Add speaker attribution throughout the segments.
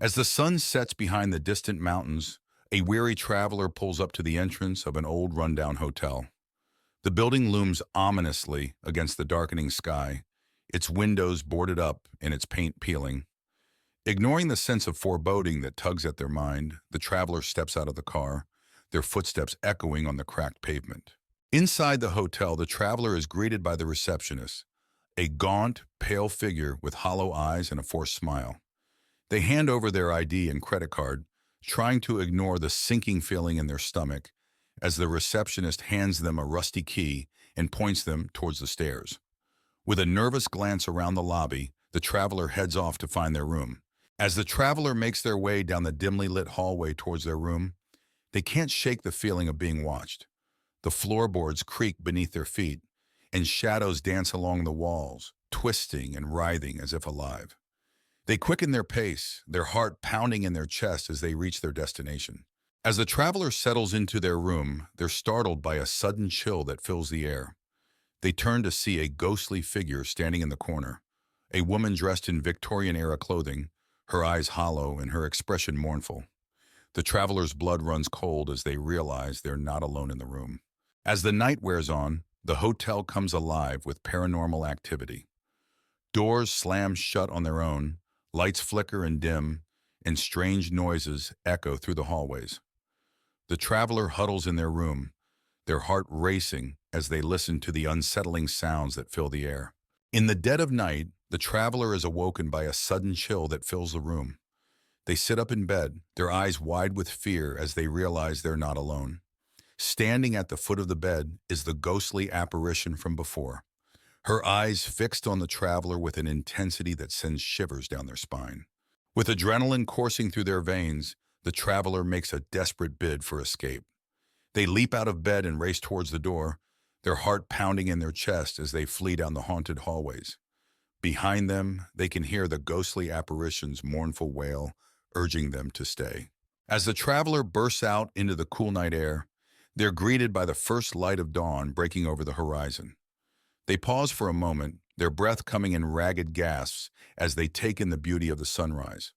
Speaker 1: As the sun sets behind the distant mountains, a weary traveler pulls up to the entrance of an old rundown hotel. The building looms ominously against the darkening sky, its windows boarded up and its paint peeling. Ignoring the sense of foreboding that tugs at their mind, the traveler steps out of the car, their footsteps echoing on the cracked pavement. Inside the hotel, the traveler is greeted by the receptionist, a gaunt, pale figure with hollow eyes and a forced smile. They hand over their ID and credit card, trying to ignore the sinking feeling in their stomach as the receptionist hands them a rusty key and points them towards the stairs. With a nervous glance around the lobby, the traveler heads off to find their room. As the traveler makes their way down the dimly lit hallway towards their room, they can't shake the feeling of being watched. The floorboards creak beneath their feet, and shadows dance along the walls, twisting and writhing as if alive. They quicken their pace, their heart pounding in their chest as they reach their destination. As the traveler settles into their room, they're startled by a sudden chill that fills the air. They turn to see a ghostly figure standing in the corner, a woman dressed in Victorian-era clothing, her eyes hollow and her expression mournful. The traveler's blood runs cold as they realize they're not alone in the room. As the night wears on, the hotel comes alive with paranormal activity. Doors slam shut on their own, lights flicker and dim, and strange noises echo through the hallways. The traveler huddles in their room, their heart racing as they listen to the unsettling sounds that fill the air. In the dead of night, the traveler is awoken by a sudden chill that fills the room. They sit up in bed, their eyes wide with fear as they realize they're not alone. Standing at the foot of the bed is the ghostly apparition from before, her eyes fixed on the traveler with an intensity that sends shivers down their spine. With adrenaline coursing through their veins, the traveler makes a desperate bid for escape. They leap out of bed and race towards the door, their heart pounding in their chest as they flee down the haunted hallways. Behind them, they can hear the ghostly apparition's mournful wail, urging them to stay. As the traveler bursts out into the cool night air, they're greeted by the first light of dawn breaking over the horizon. They pause for a moment, their breath coming in ragged gasps as they take in the beauty of the sunrise.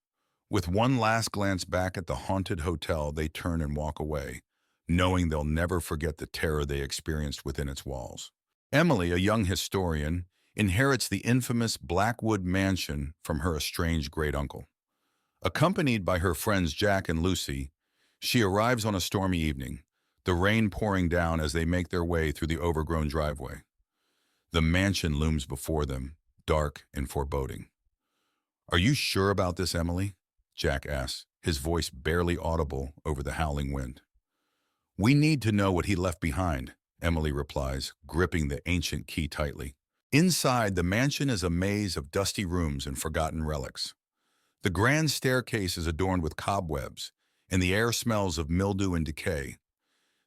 Speaker 1: With one last glance back at the haunted hotel, they turn and walk away, knowing they'll never forget the terror they experienced within its walls. Emily, a young historian, inherits the infamous Blackwood mansion from her estranged great-uncle. Accompanied by her friends Jack and Lucy, she arrives on a stormy evening, the rain pouring down as they make their way through the overgrown driveway. The mansion looms before them, dark and foreboding. "Are you sure about this, Emily?" Jack asks, his voice barely audible over the howling wind. "We need to know what he left behind," Emily replies, gripping the ancient key tightly. Inside, the mansion is a maze of dusty rooms and forgotten relics. The grand staircase is adorned with cobwebs, and the air smells of mildew and decay.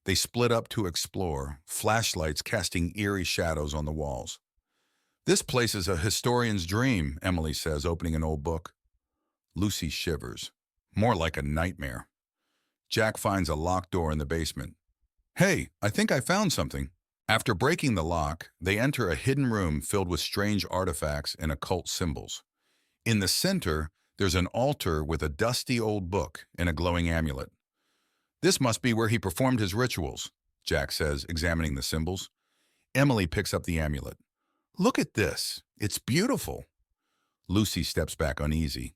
Speaker 1: They split up to explore, flashlights casting eerie shadows on the walls. "This place is a historian's dream," Emily says, opening an old book. Lucy shivers. "More like a nightmare." Jack finds a locked door in the basement. "Hey, I think I found something." After breaking the lock, they enter a hidden room filled with strange artifacts and occult symbols. In the center, there's an altar with a dusty old book and a glowing amulet. "This must be where he performed his rituals," Jack says, examining the symbols. Emily picks up the amulet. "Look at this. It's beautiful." Lucy steps back uneasy.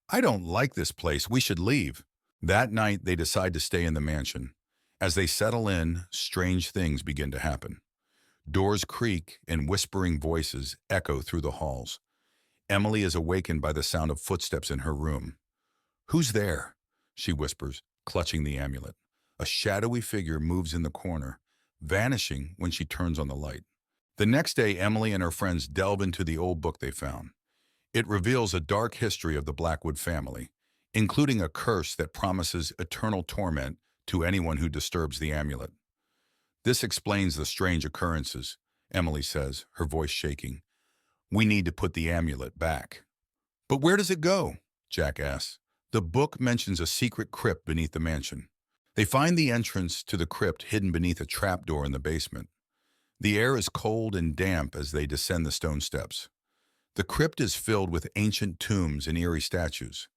Speaker 1: "I don't like this place. We should leave." That night, they decide to stay in the mansion. As they settle in, strange things begin to happen. Doors creak and whispering voices echo through the halls. Emily is awakened by the sound of footsteps in her room. "Who's there?" she whispers, clutching the amulet. A shadowy figure moves in the corner, vanishing when she turns on the light. The next day, Emily and her friends delve into the old book they found. It reveals a dark history of the Blackwood family, including a curse that promises eternal torment to anyone who disturbs the amulet. "This explains the strange occurrences," Emily says, her voice shaking. "We need to put the amulet back." "But where does it go?" Jack asks. The book mentions a secret crypt beneath the mansion. They find the entrance to the crypt hidden beneath a trapdoor in the basement. The air is cold and damp as they descend the stone steps. The crypt is filled with ancient tombs and eerie statues.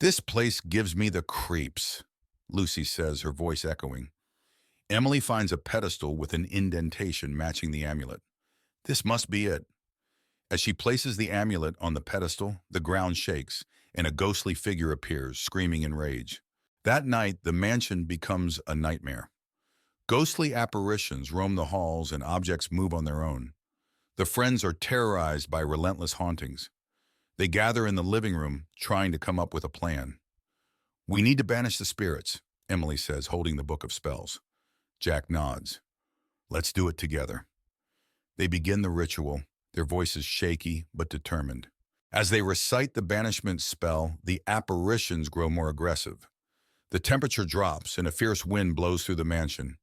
Speaker 1: This place gives me the creeps, Lucy says, her voice echoing. Emily finds a pedestal with an indentation matching the amulet. This must be it. As she places the amulet on the pedestal, the ground shakes, and a ghostly figure appears, screaming in rage. That night, the mansion becomes a nightmare. Ghostly apparitions roam the halls and objects move on their own. The friends are terrorized by relentless hauntings. They gather in the living room, trying to come up with a plan. We need to banish the spirits, Emily says, holding the book of spells. Jack nods. Let's do it together. They begin the ritual, their voices shaky but determined. As they recite the banishment spell, the apparitions grow more aggressive. The temperature drops and a fierce wind blows through the mansion.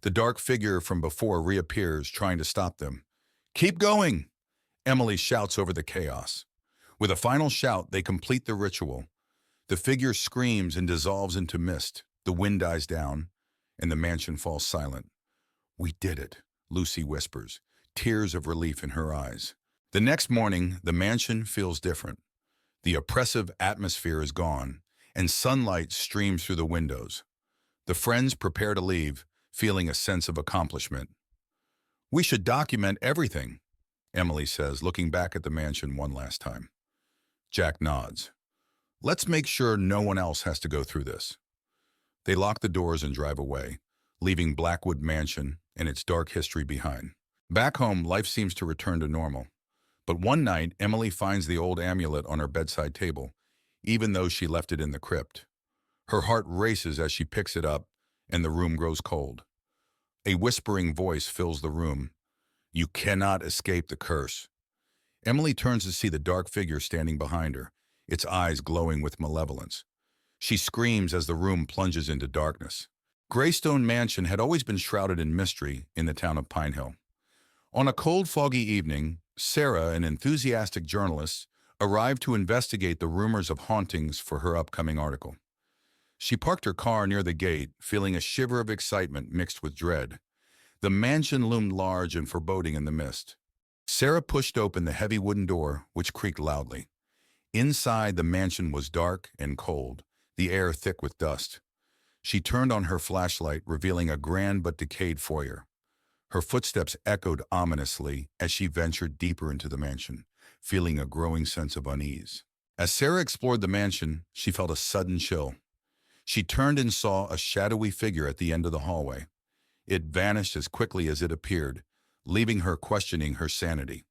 Speaker 1: The dark figure from before reappears, trying to stop them. Keep going! Emily shouts over the chaos. With a final shout, they complete the ritual. The figure screams and dissolves into mist. The wind dies down, and the mansion falls silent. We did it, Lucy whispers, tears of relief in her eyes. The next morning, the mansion feels different. The oppressive atmosphere is gone, and sunlight streams through the windows. The friends prepare to leave, feeling a sense of accomplishment. We should document everything, Emily says, looking back at the mansion one last time. Jack nods. Let's make sure no one else has to go through this. They lock the doors and drive away, leaving Blackwood Mansion and its dark history behind. Back home, life seems to return to normal. But one night, Emily finds the old amulet on her bedside table, even though she left it in the crypt. Her heart races as she picks it up, and the room grows cold. A whispering voice fills the room. You cannot escape the curse. Emily turns to see the dark figure standing behind her, its eyes glowing with malevolence. She screams as the room plunges into darkness. Greystone Mansion had always been shrouded in mystery in the town of Pine Hill. On a cold, foggy evening, Sarah, an enthusiastic journalist, arrived to investigate the rumors of hauntings for her upcoming article. She parked her car near the gate, feeling a shiver of excitement mixed with dread. The mansion loomed large and foreboding in the mist. Sarah pushed open the heavy wooden door, which creaked loudly. Inside, the mansion was dark and cold, the air thick with dust. She turned on her flashlight, revealing a grand but decayed foyer. Her footsteps echoed ominously as she ventured deeper into the mansion, feeling a growing sense of unease. As Sarah explored the mansion, she felt a sudden chill. She turned and saw a shadowy figure at the end of the hallway. It vanished as quickly as it appeared, leaving her questioning her sanity.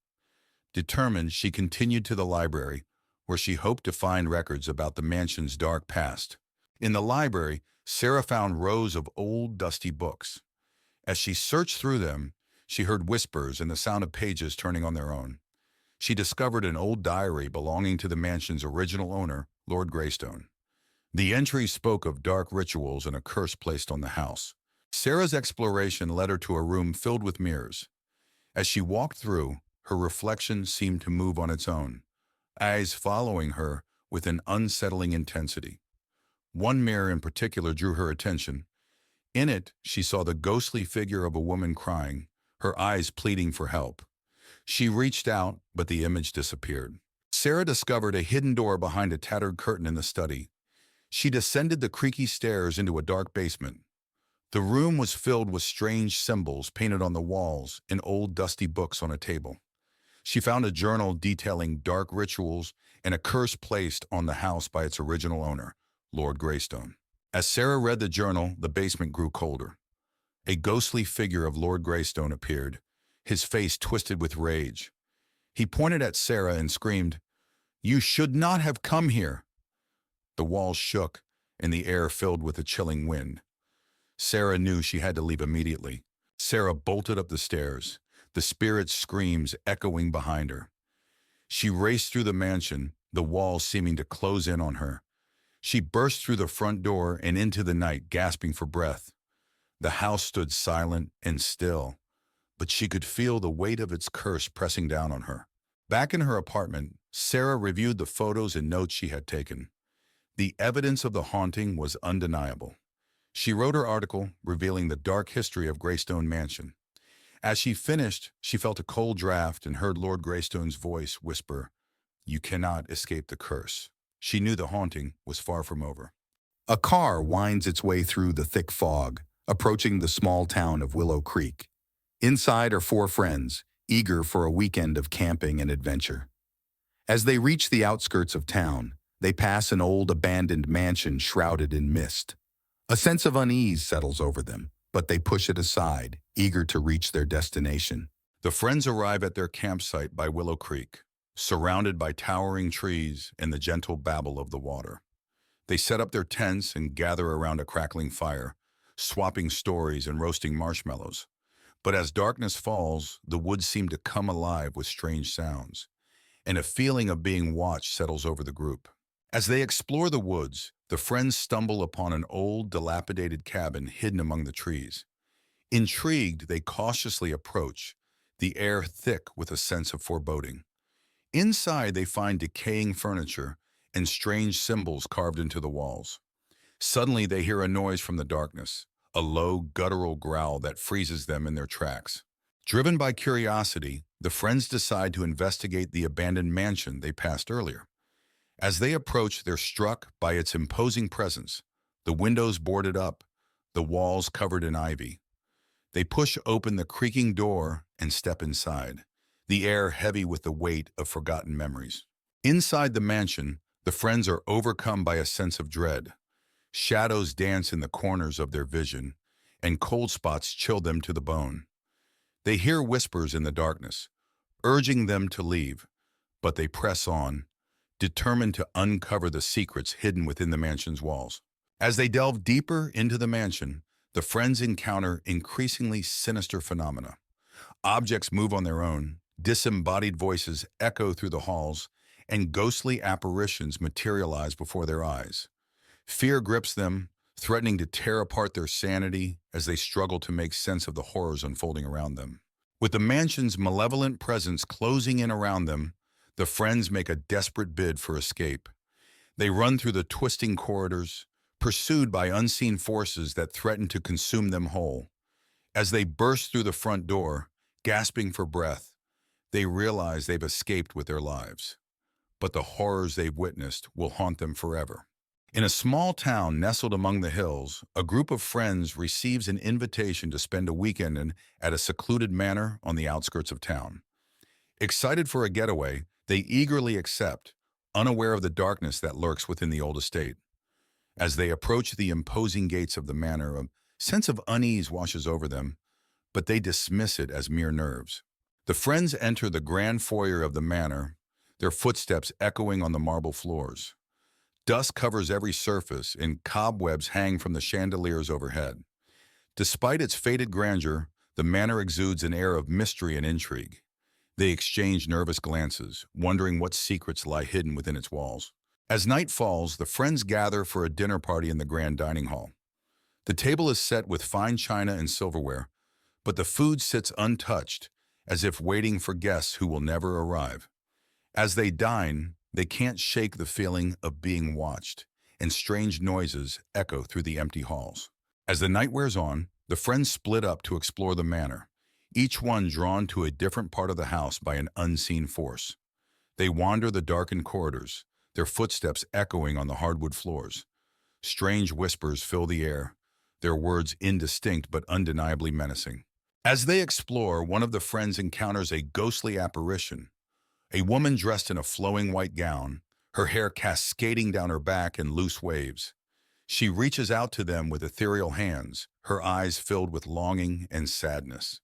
Speaker 1: Determined, she continued to the library, where she hoped to find records about the mansion's dark past. In the library, Sarah found rows of old, dusty books. As she searched through them, she heard whispers and the sound of pages turning on their own. She discovered an old diary belonging to the mansion's original owner, Lord Greystone. The entry spoke of dark rituals and a curse placed on the house. Sarah's exploration led her to a room filled with mirrors. As she walked through, her reflection seemed to move on its own, eyes following her with an unsettling intensity. One mirror in particular drew her attention. In it, she saw the ghostly figure of a woman crying, her eyes pleading for help. She reached out, but the image disappeared. Sarah discovered a hidden door behind a tattered curtain in the study. She descended the creaky stairs into a dark basement. The room was filled with strange symbols painted on the walls and old dusty books on a table. She found a journal detailing dark rituals and a curse placed on the house by its original owner, Lord Greystone. As Sarah read the journal, the basement grew colder. A ghostly figure of Lord Greystone appeared, his face twisted with rage. He pointed at Sarah and screamed, "You should not have come here!" The walls shook, and the air filled with a chilling wind. Sarah knew she had to leave immediately. Sarah bolted up the stairs, the spirit's screams echoing behind her. She raced through the mansion, the walls seeming to close in on her. She burst through the front door and into the night, gasping for breath. The house stood silent and still, but she could feel the weight of its curse pressing down on her. Back in her apartment, Sarah reviewed the photos and notes she had taken. The evidence of the haunting was undeniable. She wrote her article, revealing the dark history of Greystone Mansion. As she finished, she felt a cold draft and heard Lord Greystone's voice whisper, "You cannot escape the curse." She knew the haunting was far from over.
Speaker 2: A car winds its way through the thick fog, approaching the small town of Willow Creek. Inside are four friends, eager for a weekend of camping and adventure. As they reach the outskirts of town, they pass an old abandoned mansion shrouded in mist. A sense of unease settles over them, but they push it aside, eager to reach their destination.
Speaker 1: The friends arrive at their campsite by Willow Creek, surrounded by towering trees and the gentle babble of the water. They set up their tents and gather around a crackling fire, swapping stories and roasting marshmallows. But as darkness falls, the woods seem to come alive with strange sounds, and a feeling of being watched settles over the group. As they explore the woods, the friends stumble upon an old, dilapidated cabin hidden among the trees. Intrigued, they cautiously approach, the air thick with a sense of foreboding. Inside, they find decaying furniture and strange symbols carved into the walls. Suddenly, they hear a noise from the darkness, a low, guttural growl that freezes them in their tracks. Driven by curiosity, the friends decide to investigate the abandoned mansion they passed earlier. As they approach, they're struck by its imposing presence, the windows boarded up, the walls covered in ivy. They push open the creaking door and step inside, the air heavy with the weight of forgotten memories. Inside the mansion, the friends are overcome by a sense of dread. Shadows dance in the corners of their vision, and cold spots chill them to the bone. They hear whispers in the darkness, urging them to leave, but they press on, determined to uncover the secrets hidden within the mansion's walls. As they delve deeper into the mansion, the friends encounter increasingly sinister phenomena. Objects move on their own, disembodied voices echo through the halls, and ghostly apparitions materialize before their eyes. Fear grips them, threatening to tear apart their sanity as they struggle to make sense of the horrors unfolding around them. With the mansion's malevolent presence closing in around them, the friends make a desperate bid for escape. They run through the twisting corridors, pursued by unseen forces that threaten to consume them whole. As they burst through the front door, gasping for breath, they realize they've escaped with their lives. But the horrors they've witnessed will haunt them forever. In a small town nestled among the hills, a group of friends receives an invitation to spend a weekend at a secluded manor on the outskirts of town. Excited for a getaway, they eagerly accept, unaware of the darkness that lurks within the old estate. As they approach the imposing gates of the manor, a sense of unease washes over them, but they dismiss it as mere nerves. The friends enter the grand foyer of the manor, their footsteps echoing on the marble floors. Dust covers every surface, and cobwebs hang from the chandeliers overhead. Despite its faded grandeur, the manor exudes an air of mystery and intrigue. They exchange nervous glances, wondering what secrets lie hidden within its walls. As night falls, the friends gather for a dinner party in the grand dining hall. The table is set with fine china and silverware, but the food sits untouched, as if waiting for guests who will never arrive. As they dine, they can't shake the feeling of being watched, and strange noises echo through the empty halls. As the night wears on, the friends split up to explore the manor, each one drawn to a different part of the house by an unseen force. They wander the darkened corridors, their footsteps echoing on the hardwood floors. Strange whispers fill the air, their words indistinct but undeniably menacing. As they explore, one of the friends encounters a ghostly apparition. A woman dressed in a flowing white gown, her hair cascading down her back in loose waves. She reaches out to them with ethereal hands, her eyes filled with longing and sadness.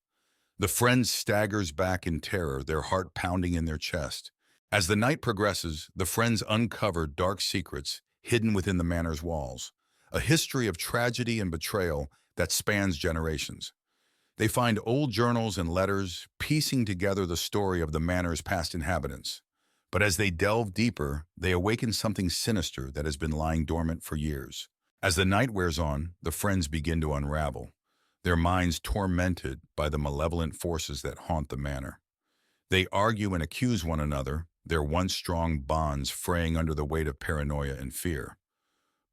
Speaker 1: The friend staggers back in terror, their heart pounding in their chest. As the night progresses, the friends uncover dark secrets hidden within the manor's walls, a history of tragedy and betrayal that spans generations. They find old journals and letters, piecing together the story of the manor's past inhabitants. But as they delve deeper, they awaken something sinister that has been lying dormant for years. As the night wears on, the friends begin to unravel, their minds tormented by the malevolent forces that haunt the manor. They argue and accuse one another, their once strong bonds fraying under the weight of paranoia and fear.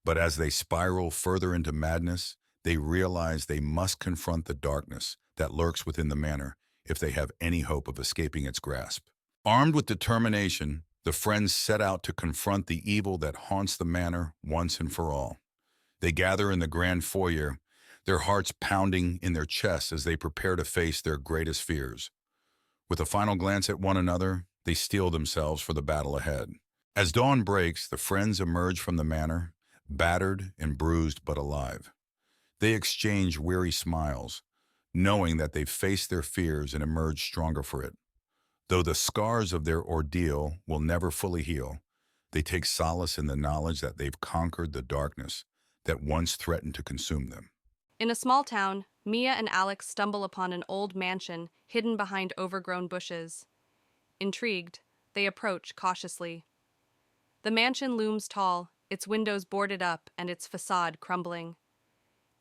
Speaker 1: But as they spiral further into madness, they realize they must confront the darkness that lurks within the manor if they have any hope of escaping its grasp. Armed with determination, The friends set out to confront the evil that haunts the manor once and for all. They gather in the grand foyer, their hearts pounding in their chests as they prepare to face their greatest fears. With a final glance at one another, they steel themselves for the battle ahead. As dawn breaks, the friends emerge from the manor, battered and bruised but alive. They exchange weary smiles, knowing that they've faced their fears and emerged stronger for it. Though the scars of their ordeal will never fully heal, they take solace in the knowledge that they've conquered the darkness that once threatened to consume them.
Speaker 3: In a small town, Mia and Alex stumble upon an old mansion hidden behind overgrown bushes. Intrigued, they approach cautiously. The mansion looms tall, its windows boarded up and its facade crumbling.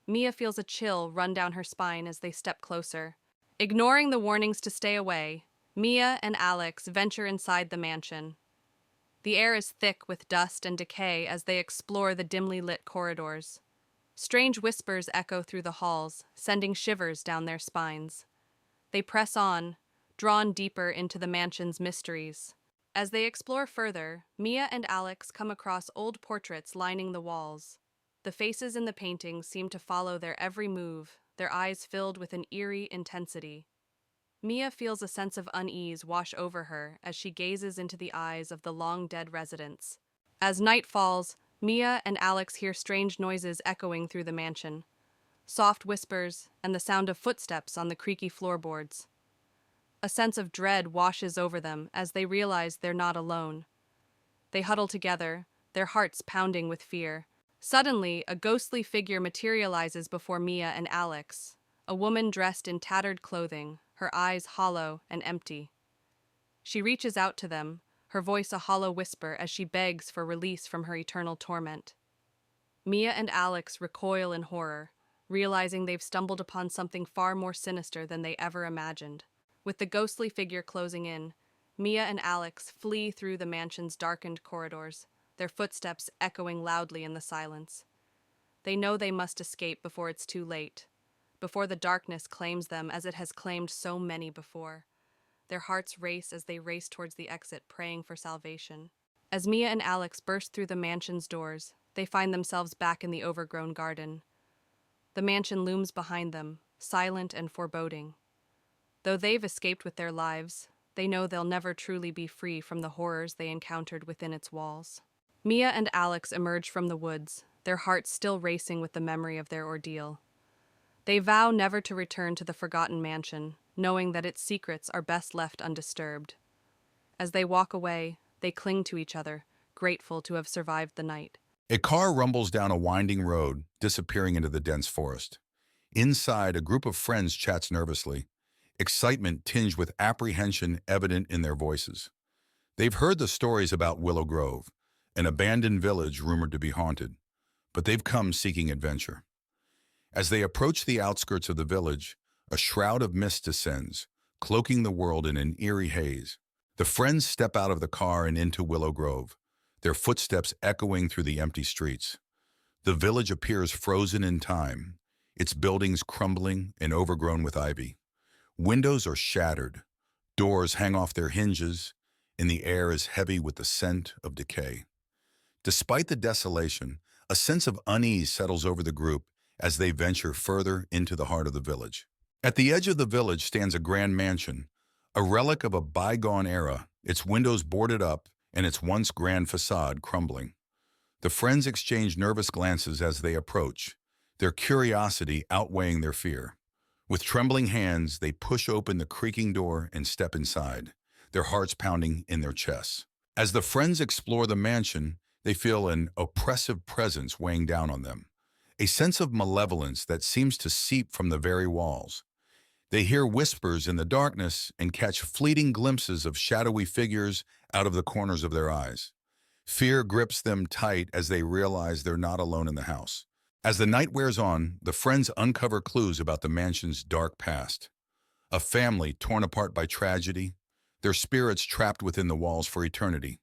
Speaker 3: Mia feels a chill run down her spine as they step closer. Ignoring the warnings to stay away, Mia and Alex venture inside the mansion. The air is thick with dust and decay as they explore the dimly lit corridors. Strange whispers echo through the halls, sending shivers down their spines. They press on, drawn deeper into the mansion's mysteries. As they explore further, Mia and Alex come across old portraits lining the walls. The faces in the paintings seem to follow their every move, their eyes filled with an eerie intensity. Mia feels a sense of unease wash over her as she gazes into the eyes of the long-dead residents. As night falls, Mia and Alex hear strange noises echoing through the mansion. Soft whispers and the sound of footsteps on the creaky floorboards. A sense of dread washes over them as they realize they're not alone. They huddle together, their hearts pounding with fear. Suddenly, a ghostly figure materializes before Mia and Alex, a woman dressed in tattered clothing, her eyes hollow and empty. She reaches out to them, her voice a hollow whisper as she begs for release from her eternal torment. Mia and Alex recoil in horror, realizing they've stumbled upon something far more sinister than they ever imagined. With the ghostly figure closing in, Mia and Alex flee through the mansion's darkened corridors, their footsteps echoing loudly in the silence. They know they must escape before it's too late, before the darkness claims them as it has claimed so many before. Their hearts race as they race towards the exit, praying for salvation. As Mia and Alex burst through the mansion's doors, they find themselves back in the overgrown garden. The mansion looms behind them, silent and foreboding. Though they've escaped with their lives, they know they'll never truly be free from the horrors they encountered within its walls. Mia and Alex emerge from the woods, their hearts still racing with the memory of their ordeal. They vow never to return to the forgotten mansion, knowing that its secrets are best left undisturbed. As they walk away, they cling to each other, grateful to have survived the night.
Speaker 1: A car rumbles down a winding road, disappearing into the dense forest. Inside, a group of friends chats nervously, excitement tinged with apprehension evident in their voices. They've heard the stories about Willow Grove, an abandoned village rumored to be haunted, but they've come seeking adventure. As they approach the outskirts of the village, a shroud of mist descends, cloaking the world in an eerie haze. The friends step out of the car and into Willow Grove, their footsteps echoing through the empty streets. The village appears frozen in time, its buildings crumbling and overgrown with ivy. Windows are shattered, doors hang off their hinges, and the air is heavy with the scent of decay. Despite the desolation, a sense of unease settles over the group as they venture further into the heart of the village. At the edge of the village stands a grand mansion, a relic of a bygone era, its windows boarded up and its once grand facade crumbling. The friends exchange nervous glances as they approach, their curiosity outweighing their fear. With trembling hands, they push open the creaking door and step inside, their hearts pounding in their chests. As the friends explore the mansion, they feel an oppressive presence weighing down on them, a sense of malevolence that seems to seep from the very walls. They hear whispers in the darkness and catch fleeting glimpses of shadowy figures out of the corners of their eyes. Fear grips them tight as they realize they're not alone in the house. As the night wears on, the friends uncover clues about the mansion's dark past. A family torn apart by tragedy, their spirits trapped within the walls for eternity.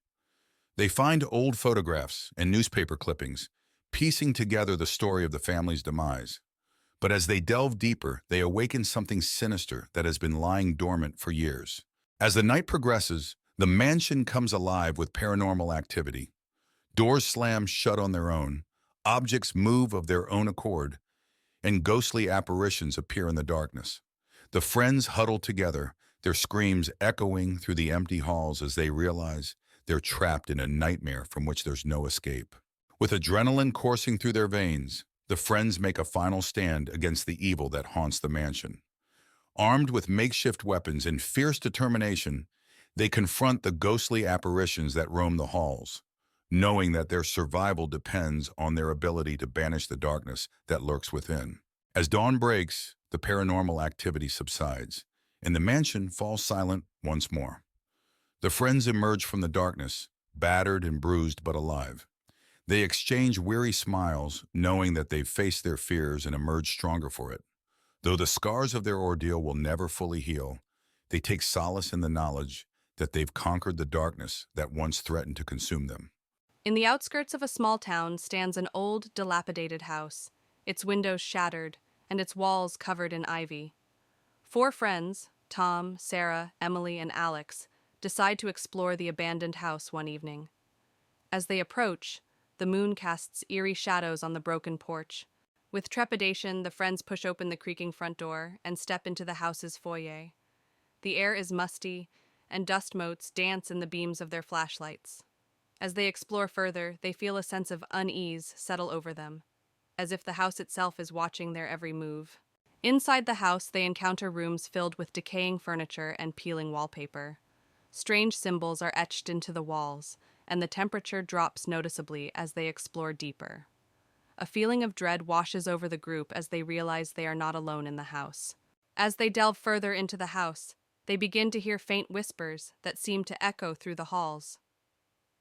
Speaker 1: They find old photographs and newspaper clippings, piecing together the story of the family's demise. But as they delve deeper, they awaken something sinister that has been lying dormant for years. As the night progresses, The mansion comes alive with paranormal activity. Doors slam shut on their own, objects move of their own accord, and ghostly apparitions appear in the darkness. The friends huddle together, their screams echoing through the empty halls as they realize they're trapped in a nightmare from which there's no escape. With adrenaline coursing through their veins, the friends make a final stand against the evil that haunts the mansion. Armed with makeshift weapons and fierce determination, they confront the ghostly apparitions that roam the halls, knowing that their survival depends on their ability to banish the darkness that lurks within. As dawn breaks, the paranormal activity subsides, and the mansion falls silent once more. The friends emerge from the darkness, battered and bruised but alive. They exchange weary smiles, knowing that they've faced their fears and emerged stronger for it. Though the scars of their ordeal will never fully heal, they take solace in the knowledge that they've conquered the darkness that once threatened to consume them.
Speaker 3: In the outskirts of a small town stands an old, dilapidated house, its windows shattered and its walls covered in ivy. Four friends, Tom, Sarah, Emily, and Alex, decide to explore the abandoned house one evening. As they approach, the moon casts eerie shadows on the broken porch. With trepidation, the friends push open the creaking front door and step into the house's foyer. The air is musty, and dust motes dance in the beams of their flashlights. As they explore further, they feel a sense of unease settle over them, as if the house itself is watching their every move. Inside the house, they encounter rooms filled with decaying furniture and peeling wallpaper. Strange symbols are etched into the walls, and the temperature drops noticeably as they explore deeper. A feeling of dread washes over the group as they realize they are not alone in the house. As they delve further into the house, they begin to hear faint whispers that seem to echo through the halls.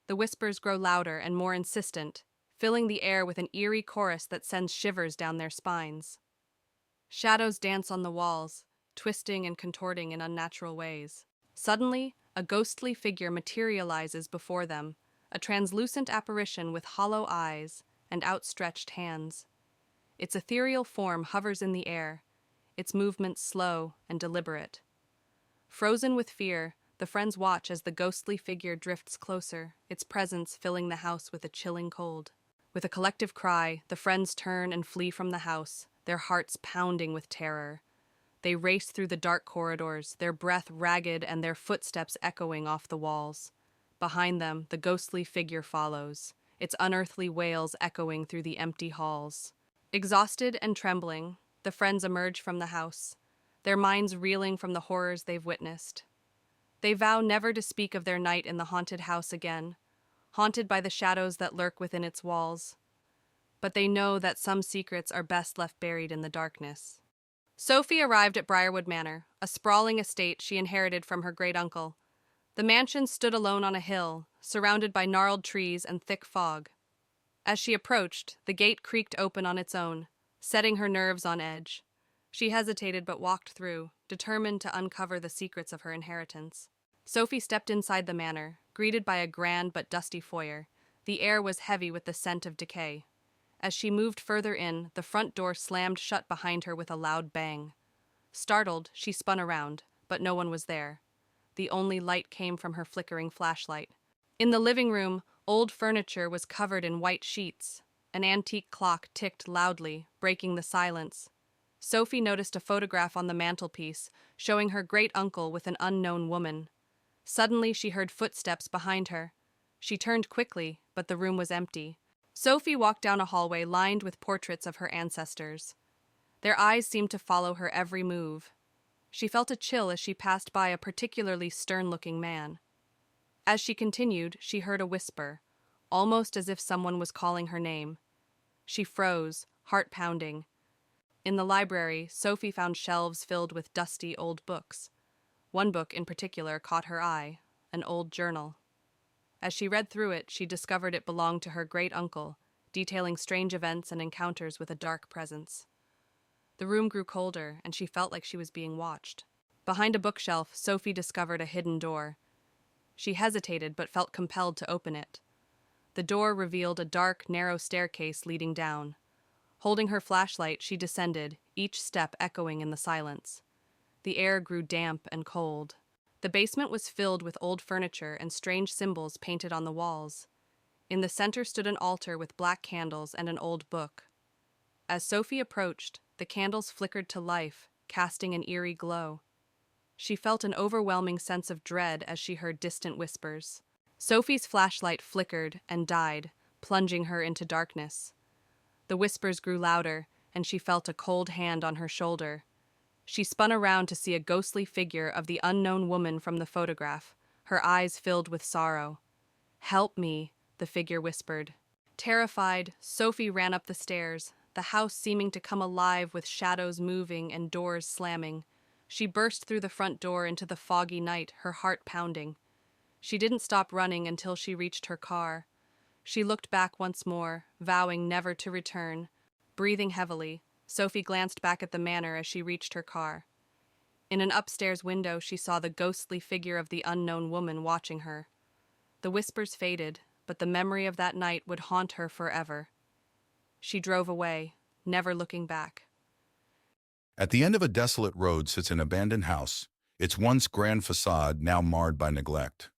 Speaker 3: The whispers grow louder and more insistent, filling the air with an eerie chorus that sends shivers down their spines. Shadows dance on the walls, twisting and contorting in unnatural ways. Suddenly, a ghostly figure materializes before them, a translucent apparition with hollow eyes and outstretched hands. Its ethereal form hovers in the air, its movements slow and deliberate. Frozen with fear, the friends watch as the ghostly figure drifts closer, its presence filling the house with a chilling cold. With a collective cry, the friends turn and flee from the house, their hearts pounding with terror. They race through the dark corridors, their breath ragged and their footsteps echoing off the walls. Behind them, the ghostly figure follows, its unearthly wails echoing through the empty halls. Exhausted and trembling, the friends emerge from the house, their minds reeling from the horrors they've witnessed. They vow never to speak of their night in the haunted house again, haunted by the shadows that lurk within its walls. But they know that some secrets are best left buried in the darkness. Sophie arrived at Briarwood Manor, a sprawling estate she inherited from her great-uncle. The mansion stood alone on a hill, surrounded by gnarled trees and thick fog. As she approached, the gate creaked open on its own, setting her nerves on edge. She hesitated but walked through, determined to uncover the secrets of her inheritance. Sophie stepped inside the manor, greeted by a grand but dusty foyer. The air was heavy with the scent of decay. As she moved further in, the front door slammed shut behind her with a loud bang. Startled, she spun around, but no one was there. The only light came from her flickering flashlight. In the living room, old furniture was covered in white sheets. An antique clock ticked loudly, breaking the silence. Sophie noticed a photograph on the mantelpiece, showing her great-uncle with an unknown woman. Suddenly, she heard footsteps behind her. She turned quickly, but the room was empty. Sophie walked down a hallway lined with portraits of her ancestors. Their eyes seemed to follow her every move. She felt a chill as she passed by a particularly stern-looking man. As she continued, she heard a whisper, almost as if someone was calling her name. She froze, heart pounding. In the library, Sophie found shelves filled with dusty old books. One book in particular caught her eye, an old journal. As she read through it, she discovered it belonged to her great-uncle, detailing strange events and encounters with a dark presence. The room grew colder, and she felt like she was being watched. Behind a bookshelf, Sophie discovered a hidden door. She hesitated but felt compelled to open it. The door revealed a dark, narrow staircase leading down. Holding her flashlight, she descended, each step echoing in the silence. The air grew damp and cold. The basement was filled with old furniture and strange symbols painted on the walls. In the center stood an altar with black candles and an old book. As Sophie approached, the candles flickered to life, casting an eerie glow. She felt an overwhelming sense of dread as she heard distant whispers. Sophie's flashlight flickered and died, plunging her into darkness. The whispers grew louder, and she felt a cold hand on her shoulder. She spun around to see a ghostly figure of the unknown woman from the photograph, her eyes filled with sorrow. "Help me," the figure whispered. Terrified, Sophie ran up the stairs, the house seeming to come alive with shadows moving and doors slamming. She burst through the front door into the foggy night, her heart pounding. She didn't stop running until she reached her car. She looked back once more, vowing never to return. Breathing heavily, Sophie glanced back at the manor as she reached her car. In an upstairs window, she saw the ghostly figure of the unknown woman watching her. The whispers faded, but the memory of that night would haunt her forever. She drove away, never looking back.
Speaker 1: At the end of a desolate road sits an abandoned house, its once grand facade now marred by neglect.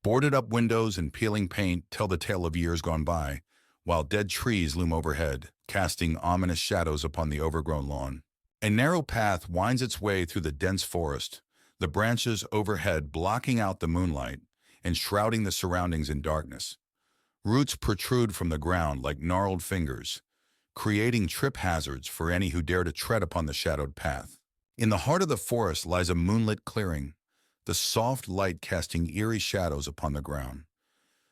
Speaker 1: Boarded-up windows and peeling paint tell the tale of years gone by, while dead trees loom overhead, casting ominous shadows upon the overgrown lawn. A narrow path winds its way through the dense forest, the branches overhead blocking out the moonlight and shrouding the surroundings in darkness. Roots protrude from the ground like gnarled fingers, creating trip hazards for any who dare to tread upon the shadowed path. In the heart of the forest lies a moonlit clearing, the soft light casting eerie shadows upon the ground.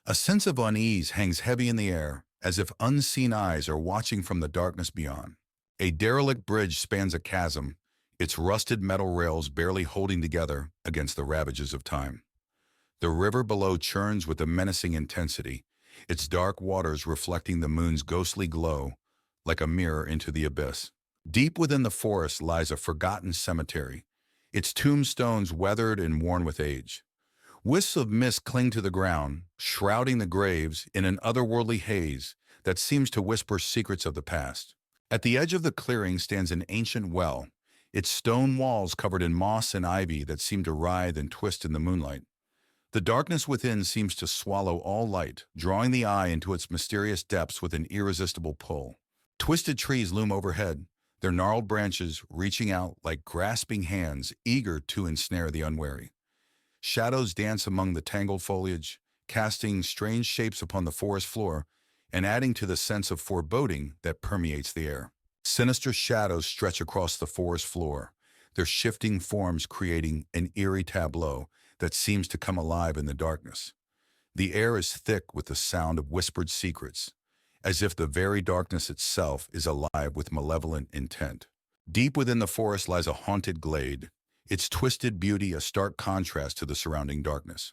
Speaker 1: A sense of unease hangs heavy in the air, as if unseen eyes are watching from the darkness beyond. A derelict bridge spans a chasm, its rusted metal rails barely holding together against the ravages of time. The river below churns with a menacing intensity, its dark waters reflecting the moon's ghostly glow like a mirror into the abyss. Deep within the forest lies a forgotten cemetery, its tombstones weathered and worn with age. Wisps of mist cling to the ground, shrouding the graves in an otherworldly haze that seems to whisper secrets of the past. At the edge of the clearing stands an ancient well, its stone walls covered in moss and ivy that seem to writhe and twist in the moonlight. The darkness within seems to swallow all light, drawing the eye into its mysterious depths with an irresistible pull. Twisted trees loom overhead, their gnarled branches reaching out like grasping hands eager to ensnare the unwary. Shadows dance among the tangled foliage, casting strange shapes upon the forest floor and adding to the sense of foreboding that permeates the air. Sinister shadows stretch across the forest floor, their shifting forms creating an eerie tableau that seems to come alive in the darkness. The air is thick with the sound of whispered secrets, as if the very darkness itself is alive with malevolent intent. Deep within the forest lies a haunted glade, its twisted beauty a stark contrast to the surrounding darkness.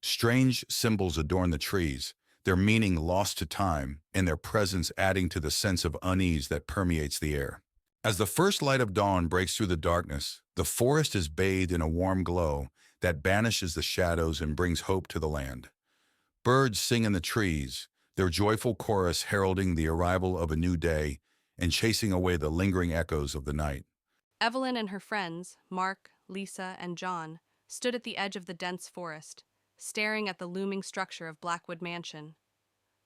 Speaker 1: Strange symbols adorn the trees, their meaning lost to time and their presence adding to the sense of unease that permeates the air. As the first light of dawn breaks through the darkness, the forest is bathed in a warm glow that banishes the shadows and brings hope to the land. Birds sing in the trees, their joyful chorus heralding the arrival of a new day and chasing away the lingering echoes of the night.
Speaker 3: Evelyn and her friends, Mark, Lisa, and John, stood at the edge of the dense forest, staring at the looming structure of Blackwood Mansion.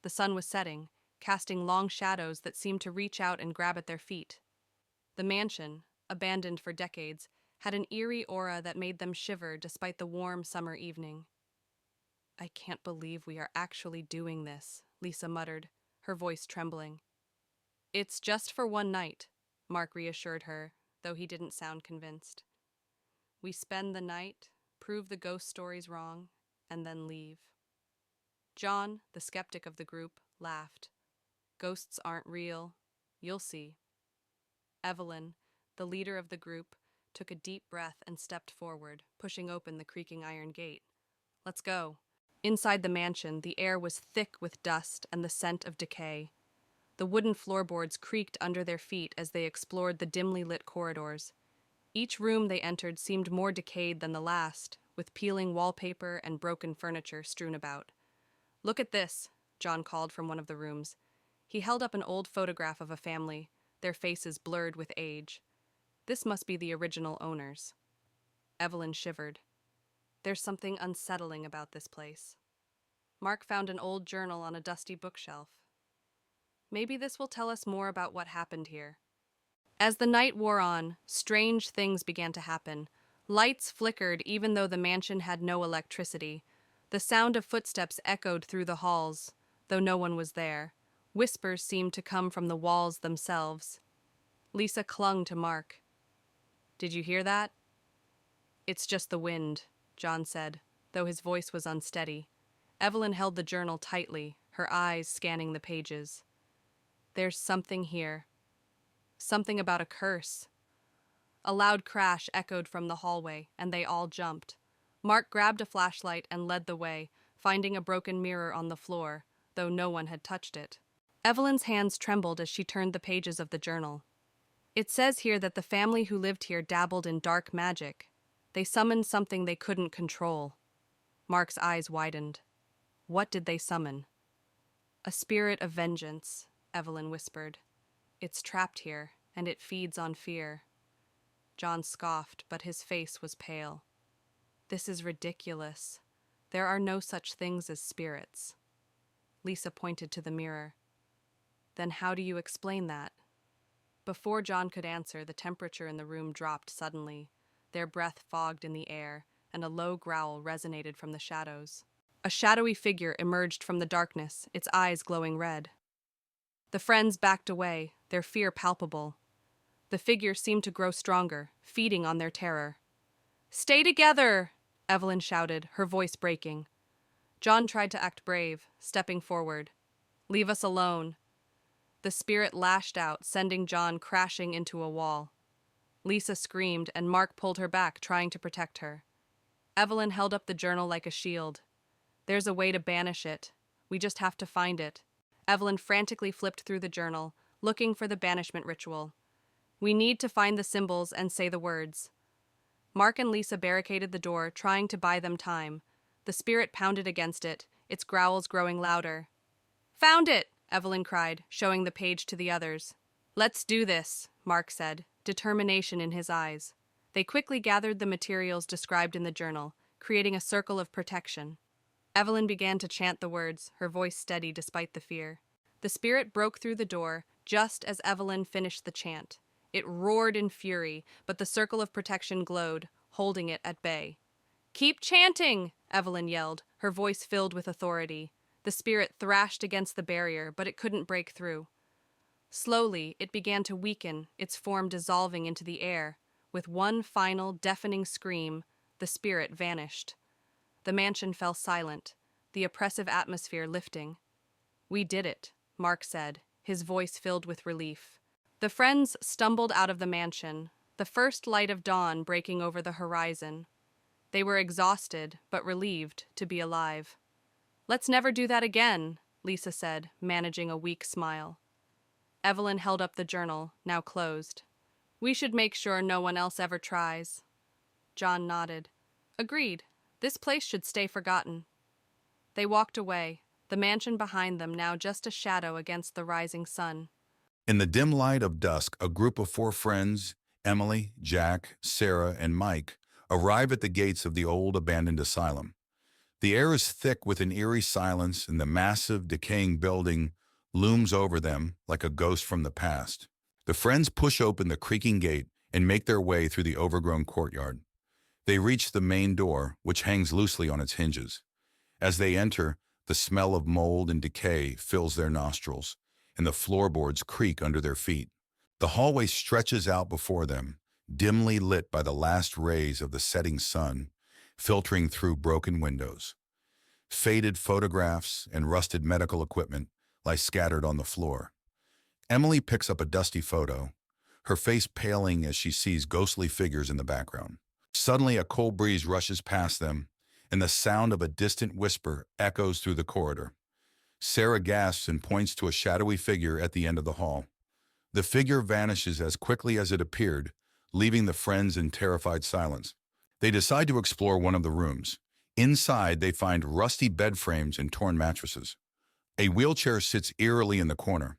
Speaker 3: The sun was setting, casting long shadows that seemed to reach out and grab at their feet. The mansion, abandoned for decades, had an eerie aura that made them shiver despite the warm summer evening. "I can't believe we are actually doing this," Lisa muttered, her voice trembling. "It's just for one night," Mark reassured her, though he didn't sound convinced. "We spend the night, prove the ghost stories wrong, and then leave." John, the skeptic of the group, laughed. "Ghosts aren't real. You'll see." Evelyn, the leader of the group, took a deep breath and stepped forward, pushing open the creaking iron gate. "Let's go." Inside the mansion, the air was thick with dust and the scent of decay. The wooden floorboards creaked under their feet as they explored the dimly lit corridors. Each room they entered seemed more decayed than the last, with peeling wallpaper and broken furniture strewn about. "Look at this," John called from one of the rooms. He held up an old photograph of a family, their faces blurred with age. "This must be the original owners." Evelyn shivered. There's something unsettling about this place. Mark found an old journal on a dusty bookshelf. Maybe this will tell us more about what happened here. As the night wore on, strange things began to happen. Lights flickered even though the mansion had no electricity. The sound of footsteps echoed through the halls, though no one was there. Whispers seemed to come from the walls themselves. Lisa clung to Mark. "Did you hear that?" "It's just the wind," John said, though his voice was unsteady. Evelyn held the journal tightly, her eyes scanning the pages. "There's something here. Something about a curse." A loud crash echoed from the hallway, and they all jumped. Mark grabbed a flashlight and led the way, finding a broken mirror on the floor, though no one had touched it. Evelyn's hands trembled as she turned the pages of the journal. "It says here that the family who lived here dabbled in dark magic. They summoned something they couldn't control." Mark's eyes widened. "What did they summon?" "A spirit of vengeance," Evelyn whispered. "It's trapped here, and it feeds on fear." John scoffed, but his face was pale. "This is ridiculous. There are no such things as spirits." Lisa pointed to the mirror. "Then how do you explain that?" Before John could answer, the temperature in the room dropped suddenly. Their breath fogged in the air, and a low growl resonated from the shadows. A shadowy figure emerged from the darkness, its eyes glowing red. The friends backed away, their fear palpable. The figure seemed to grow stronger, feeding on their terror. "Stay together!" Evelyn shouted, her voice breaking. John tried to act brave, stepping forward. "Leave us alone." The spirit lashed out, sending John crashing into a wall. Lisa screamed, and Mark pulled her back, trying to protect her. Evelyn held up the journal like a shield. "There's a way to banish it. We just have to find it." Evelyn frantically flipped through the journal, looking for the banishment ritual. "We need to find the symbols and say the words." Mark and Lisa barricaded the door, trying to buy them time. The spirit pounded against it, its growls growing louder. "Found it!" Evelyn cried, showing the page to the others. "Let's do this," Mark said, determination in his eyes. They quickly gathered the materials described in the journal, creating a circle of protection. Evelyn began to chant the words, her voice steady despite the fear. The spirit broke through the door just as Evelyn finished the chant. It roared in fury, but the circle of protection glowed, holding it at bay. "Keep chanting!" Evelyn yelled, her voice filled with authority. The spirit thrashed against the barrier, but it couldn't break through. Slowly, it began to weaken, its form dissolving into the air. With one final, deafening scream, the spirit vanished. The mansion fell silent, the oppressive atmosphere lifting. "We did it," Mark said, his voice filled with relief. The friends stumbled out of the mansion, the first light of dawn breaking over the horizon. They were exhausted, but relieved to be alive. "Let's never do that again," Lisa said, managing a weak smile. Evelyn held up the journal, now closed. "We should make sure no one else ever tries." John nodded. "Agreed. This place should stay forgotten." They walked away, the mansion behind them now just a shadow against the rising sun.
Speaker 1: In the dim light of dusk, a group of 4 friends, Emily, Jack, Sarah, and Mike, arrive at the gates of the old abandoned asylum. The air is thick with an eerie silence, and the massive, decaying building looms over them like a ghost from the past. The friends push open the creaking gate and make their way through the overgrown courtyard. They reach the main door, which hangs loosely on its hinges. As they enter, the smell of mold and decay fills their nostrils, and the floorboards creak under their feet. The hallway stretches out before them, dimly lit by the last rays of the setting sun, filtering through broken windows. Faded photographs and rusted medical equipment lie scattered on the floor. Emily picks up a dusty photo, her face paling as she sees ghostly figures in the background. Suddenly, a cold breeze rushes past them, and the sound of a distant whisper echoes through the corridor. Sarah gasps and points to a shadowy figure at the end of the hall. The figure vanishes as quickly as it appeared, leaving the friends in terrified silence. They decide to explore one of the rooms. Inside, they find rusty bed frames and torn mattresses. A wheelchair sits eerily in the corner.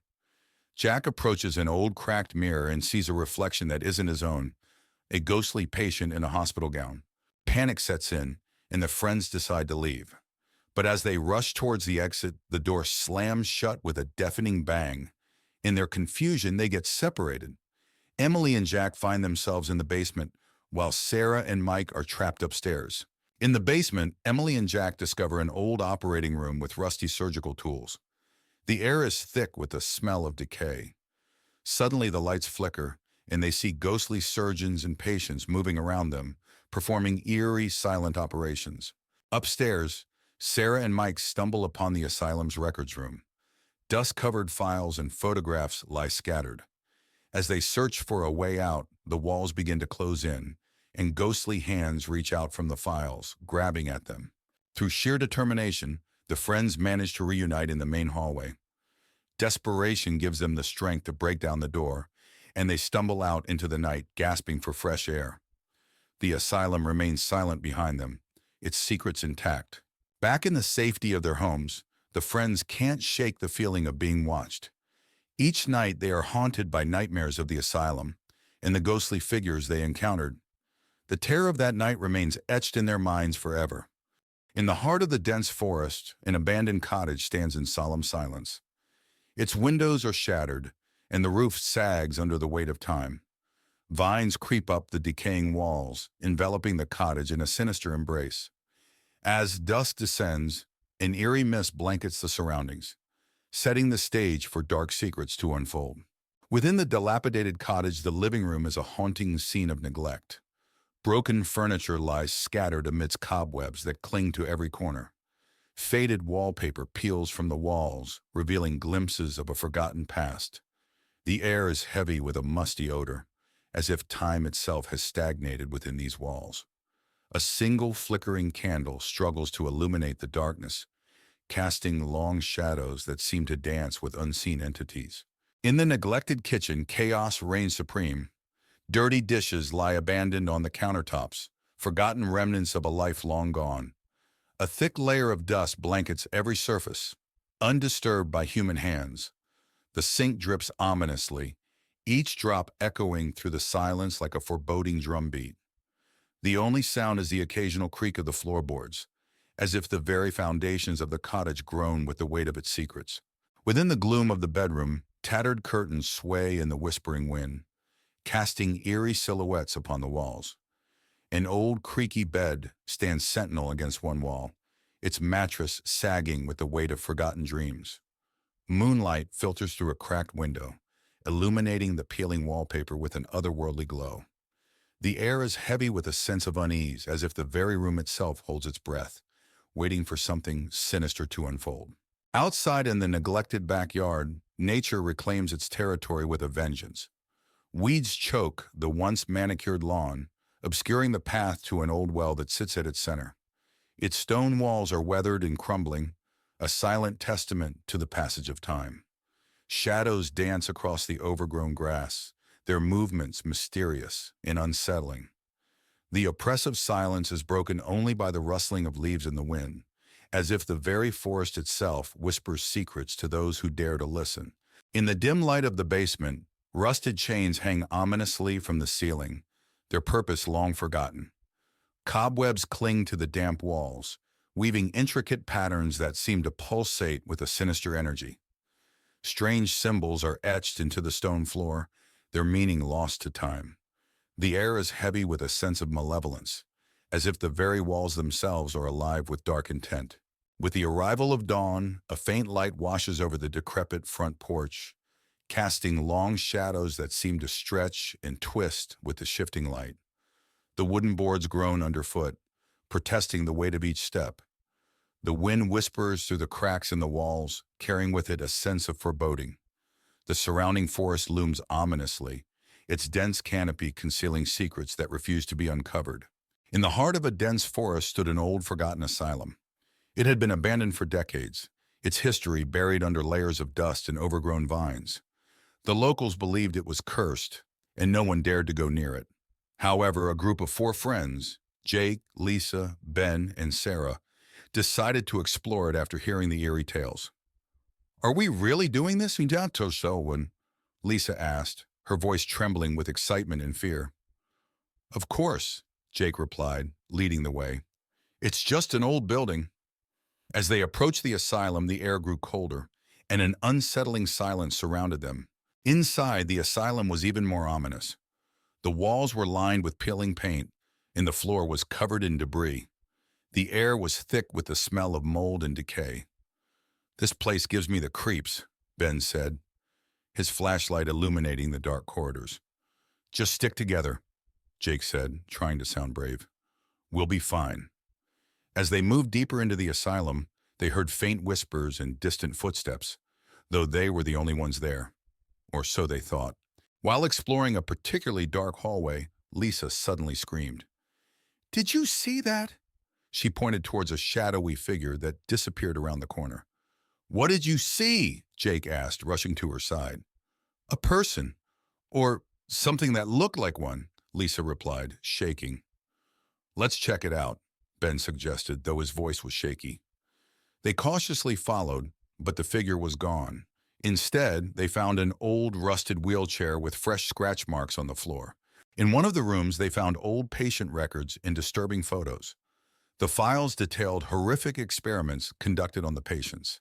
Speaker 1: Jack approaches an old cracked mirror and sees a reflection that isn't his own, a ghostly patient in a hospital gown. Panic sets in, and the friends decide to leave. But as they rush towards the exit, the door slams shut with a deafening bang. In their confusion, they get separated. Emily and Jack find themselves in the basement, while Sarah and Mike are trapped upstairs. In the basement, Emily and Jack discover an old operating room with rusty surgical tools. The air is thick with the smell of decay. Suddenly, the lights flicker, and they see ghostly surgeons and patients moving around them, performing eerie, silent operations. Upstairs, Sarah and Mike stumble upon the asylum's records room. Dust-covered files and photographs lie scattered. As they search for a way out, the walls begin to close in, and ghostly hands reach out from the files, grabbing at them. Through sheer determination, the friends manage to reunite in the main hallway. Desperation gives them the strength to break down the door, and they stumble out into the night, gasping for fresh air. The asylum remains silent behind them, its secrets intact. Back in the safety of their homes, the friends can't shake the feeling of being watched. Each night they are haunted by nightmares of the asylum and the ghostly figures they encountered. The terror of that night remains etched in their minds forever. In the heart of the dense forest, an abandoned cottage stands in solemn silence. Its windows are shattered, and the roof sags under the weight of time. Vines creep up the decaying walls, enveloping the cottage in a sinister embrace. As dusk descends, an eerie mist blankets the surroundings, setting the stage for dark secrets to unfold. Within the dilapidated cottage, the living room is a haunting scene of neglect. Broken furniture lies scattered amidst cobwebs that cling to every corner. Faded wallpaper peels from the walls, revealing glimpses of a forgotten past. The air is heavy with a musty odor, as if time itself has stagnated within these walls. A single flickering candle struggles to illuminate the darkness, casting long shadows that seem to dance with unseen entities. In the neglected kitchen, chaos reigns supreme. Dirty dishes lie abandoned on the countertops, forgotten remnants of a life long gone. A thick layer of dust blankets every surface, undisturbed by human hands. The sink drips ominously, each drop echoing through the silence like a foreboding drumbeat. The only sound is the occasional creak of the floorboards, as if the very foundations of the cottage groan with the weight of its secrets. Within the gloom of the bedroom, tattered curtains sway in the whispering wind, casting eerie silhouettes upon the walls. An old, creaky bed stands sentinel against one wall, its mattress sagging with the weight of forgotten dreams. Moonlight filters through a cracked window, illuminating the peeling wallpaper with an otherworldly glow. The air is heavy with a sense of unease, as if the very room itself holds its breath, waiting for something sinister to unfold. Outside in the neglected backyard, nature reclaims its territory with a vengeance. Weeds choke the once manicured lawn, obscuring the path to an old well that sits at its center. Its stone walls are weathered and crumbling, a silent testament to the passage of time. Shadows dance across the overgrown grass, their movements mysterious and unsettling. The oppressive silence is broken only by the rustling of leaves in the wind, as if the very forest itself whispers secrets to those who dare to listen. In the dim light of the basement, rusted chains hang ominously from the ceiling, their purpose long forgotten. Cobwebs cling to the damp walls, weaving intricate patterns that seem to pulsate with a sinister energy. Strange symbols are etched into the stone floor, their meaning lost to time. The air is heavy with a sense of malevolence, as if the very walls themselves are alive with dark intent. With the arrival of dawn, a faint light washes over the decrepit front porch, casting long shadows that seem to stretch and twist with the shifting light. The wooden boards groan underfoot, protesting the weight of each step. The wind whispers through the cracks in the walls, carrying with it a sense of foreboding. The surrounding forest looms ominously, its dense canopy concealing secrets that refuse to be uncovered. In the heart of a dense forest stood an old, forgotten asylum. It had been abandoned for decades, its history buried under layers of dust and overgrown vines. The locals believed it was cursed, and no one dared to go near it. However, a group of 4 friends, Jake, Lisa, Ben, and Sarah, decided to explore it after hearing the eerie tales. "Are we really doing this, Selwyn?" Lisa asked, her voice trembling with excitement and fear. "Of course," Jake replied, leading the way. It's just an old building. As they approached the asylum, the air grew colder, and an unsettling silence surrounded them. Inside, the asylum was even more ominous. The walls were lined with peeling paint, and the floor was covered in debris. The air was thick with the smell of mold and decay. "This place gives me the creeps," Ben said, his flashlight illuminating the dark corridors. "Just stick together," Jake said, trying to sound brave. "We'll be fine." As they moved deeper into the asylum, they heard faint whispers and distant footsteps, though they were the only ones there. Or so they thought. While exploring a particularly dark hallway, Lisa suddenly screamed. "Did you see that?" She pointed towards a shadowy figure that disappeared around the corner. "What did you see?" Jake asked, rushing to her side. "A person, or something that looked like one," Lisa replied, shaking. "Let's check it out," Ben suggested, though his voice was shaky. They cautiously followed, but the figure was gone. Instead, they found an old, rusted wheelchair with fresh scratch marks on the floor. In one of the rooms, they found old patient records and disturbing photos. The files detailed horrific experiments conducted on the patients.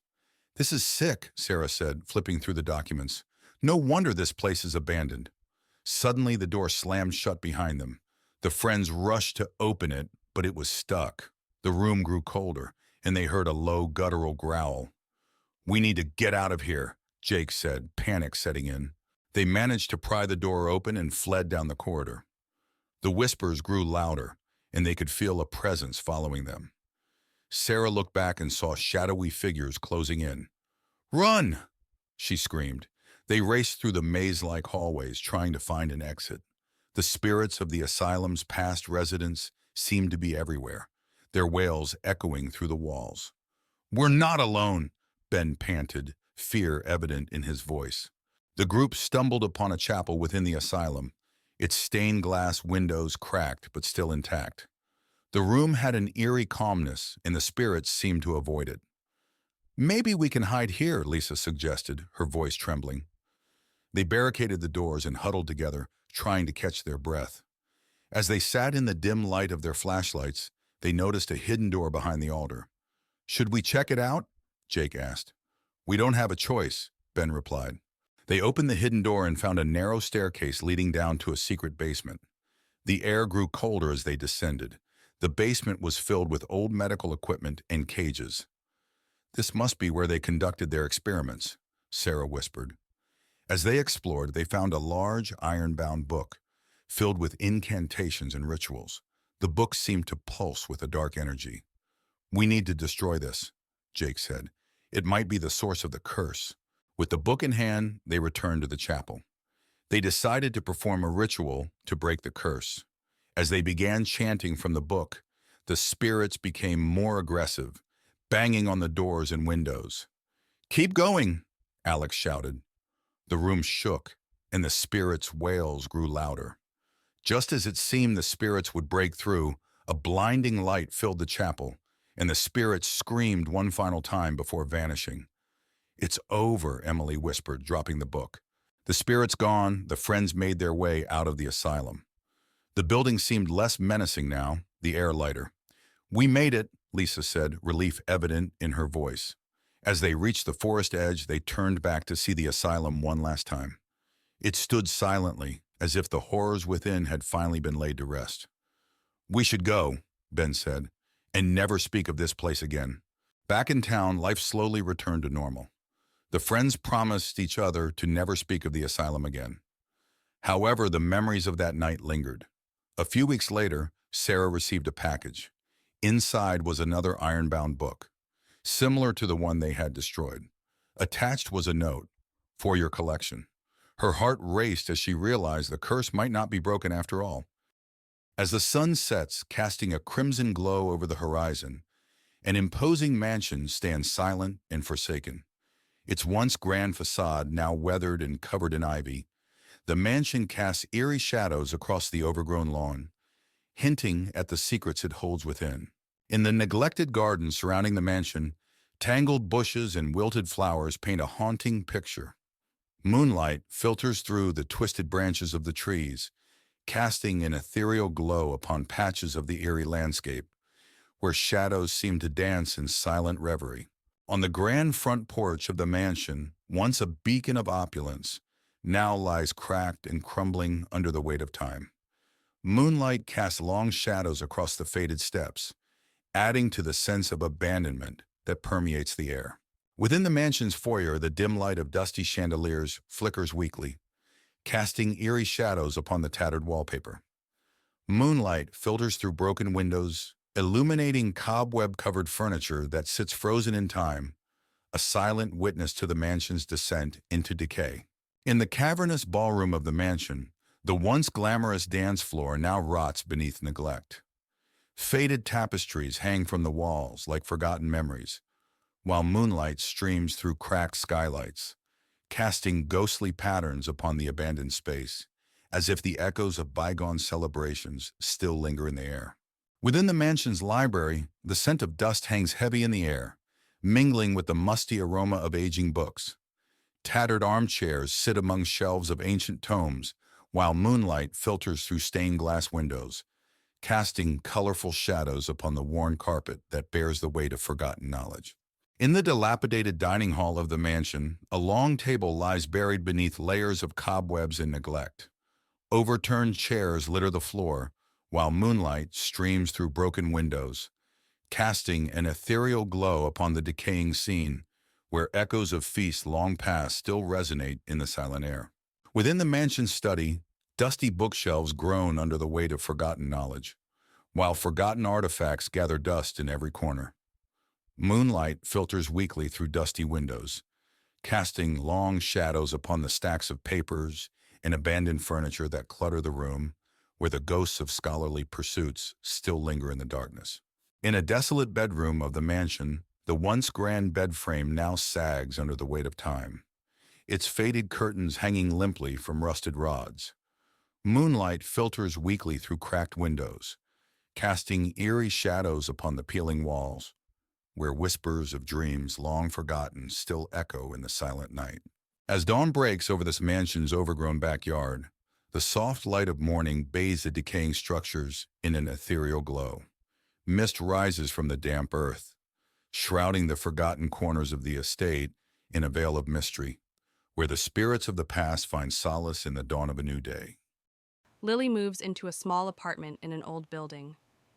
Speaker 1: "This is sick," Sarah said, flipping through the documents. "No wonder this place is abandoned." Suddenly, the door slammed shut behind them. The friends rushed to open it, but it was stuck. The room grew colder, and they heard a low, guttural growl. "We need to get out of here," Jake said, panic setting in. They managed to pry the door open and fled down the corridor. The whispers grew louder, and they could feel a presence following them. Sarah looked back and saw shadowy figures closing in. "Run!" she screamed. They raced through the maze-like hallways, trying to find an exit. The spirits of the asylum's past residents seemed to be everywhere, their wails echoing through the walls. "We're not alone," Ben panted, fear evident in his voice. The group stumbled upon a chapel within the asylum, its stained glass windows cracked but still intact. The room had an eerie calmness, and the spirits seemed to avoid it. "Maybe we can hide here," Lisa suggested, her voice trembling. They barricaded the doors and huddled together, trying to catch their breath. As they sat in the dim light of their flashlights, they noticed a hidden door behind the altar. "Should we check it out?" Jake asked. "We don't have a choice," Ben replied. They opened the hidden door and found a narrow staircase leading down to a secret basement. The air grew colder as they descended. The basement was filled with old medical equipment and cages. "This must be where they conducted their experiments," Sarah whispered. As they explored, they found a large, iron-bound book, filled with incantations and rituals. The book seemed to pulse with a dark energy. "We need to destroy this," Jake said. "It might be the source of the curse." With the book in hand, they returned to the chapel. They decided to perform a ritual to break the curse. As they began chanting from the book, the spirits became more aggressive, banging on the doors and windows. "Keep going," Alex shouted. The room shook, and the spirits' wails grew louder. Just as it seemed the spirits would break through, a blinding light filled the chapel, and the spirits screamed one final time before vanishing. "It's over," Emily whispered, dropping the book. The spirits gone, the friends made their way out of the asylum. The building seemed less menacing now, the air lighter. "We made it," Lisa said, relief evident in her voice. As they reached the forest edge, they turned back to see the asylum one last time. It stood silently, as if the horrors within had finally been laid to rest. "We should go," Ben said, "and never speak of this place again." Back in town, life slowly returned to normal. The friends promised each other to never speak of the asylum again. However, the memories of that night lingered. A few weeks later, Sarah received a package. Inside was another iron-bound book, similar to the one they had destroyed. Attached was a note, "For your collection." Her heart raced as she realized the curse might not be broken after all. As the sun sets, casting a crimson glow over the horizon, an imposing mansion stands silent and forsaken. Its once grand facade now weathered and covered in ivy, the mansion casts eerie shadows across the overgrown lawn, hinting at the secrets it holds within. In the neglected garden surrounding the mansion, tangled bushes and wilted flowers paint a haunting picture. Moonlight filters through the twisted branches of the trees, casting an ethereal glow upon patches of the eerie landscape. where shadows seem to dance in silent reverie. On the grand front porch of the mansion, once a beacon of opulence, now lies cracked and crumbling under the weight of time. Moonlight casts long shadows across the faded steps, adding to the sense of abandonment that permeates the air. Within the mansion's foyer, the dim light of dusty chandeliers flickers weakly, casting eerie shadows upon the tattered wallpaper. Moonlight filters through broken windows, illuminating cobweb-covered furniture that sits frozen in time, a silent witness to the mansion's descent into decay. In the cavernous ballroom of the mansion, the once glamorous dance floor now rots beneath neglect. Faded tapestries hang from the walls like forgotten memories, while moonlight streams through cracked skylights, casting ghostly patterns upon the abandoned space, as if the echoes of bygone celebrations still linger in the air. Within the mansion's library, the scent of dust hangs heavy in the air, mingling with the musty aroma of aging books. Tattered armchairs sit among shelves of ancient tomes, while moonlight filters through stained glass windows, casting colorful shadows upon the worn carpet that bears the weight of forgotten knowledge. In the dilapidated dining hall of the mansion, a long table lies buried beneath layers of cobwebs and neglect. Overturned chairs litter the floor, while moonlight streams through broken windows, casting an ethereal glow upon the decaying scene, where echoes of feasts long past still resonate in the silent air. Within the mansion's study, dusty bookshelves groan under the weight of forgotten knowledge, while forgotten artifacts gather dust in every corner. Moonlight filters weakly through dusty windows, casting long shadows upon the stacks of papers and abandoned furniture that clutter the room, where the ghosts of scholarly pursuits still linger in the darkness. In a desolate bedroom of the mansion, the once grand bed frame now sags under the weight of time, its faded curtains hanging limply from rusted rods. Moonlight filters weakly through cracked windows, casting eerie shadows upon the peeling walls, where whispers of dreams long forgotten still echo in the silent night. As dawn breaks over this mansion's overgrown backyard, the soft light of morning bathes the decaying structures in an ethereal glow. Mist rises from the damp earth, shrouding the forgotten corners of the estate in a veil of mystery, where the spirits of the past find solace in the dawn of a new day.
Speaker 3: Lily moves into a small apartment in an old building.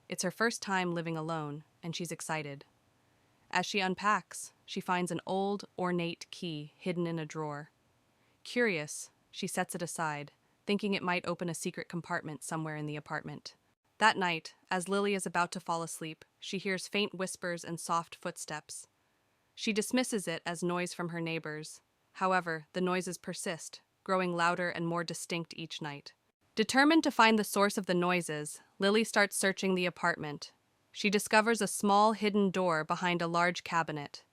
Speaker 3: It's her first time living alone, and she's excited. As she unpacks, she finds an old, ornate key hidden in a drawer. Curious, she sets it aside, thinking it might open a secret compartment somewhere in the apartment. That night, as Lily is about to fall asleep, she hears faint whispers and soft footsteps. She dismisses it as noise from her neighbors. However, the noises persist, growing louder and more distinct each night. Determined to find the source of the noises, Lily starts searching the apartment. She discovers a small hidden door behind a large cabinet.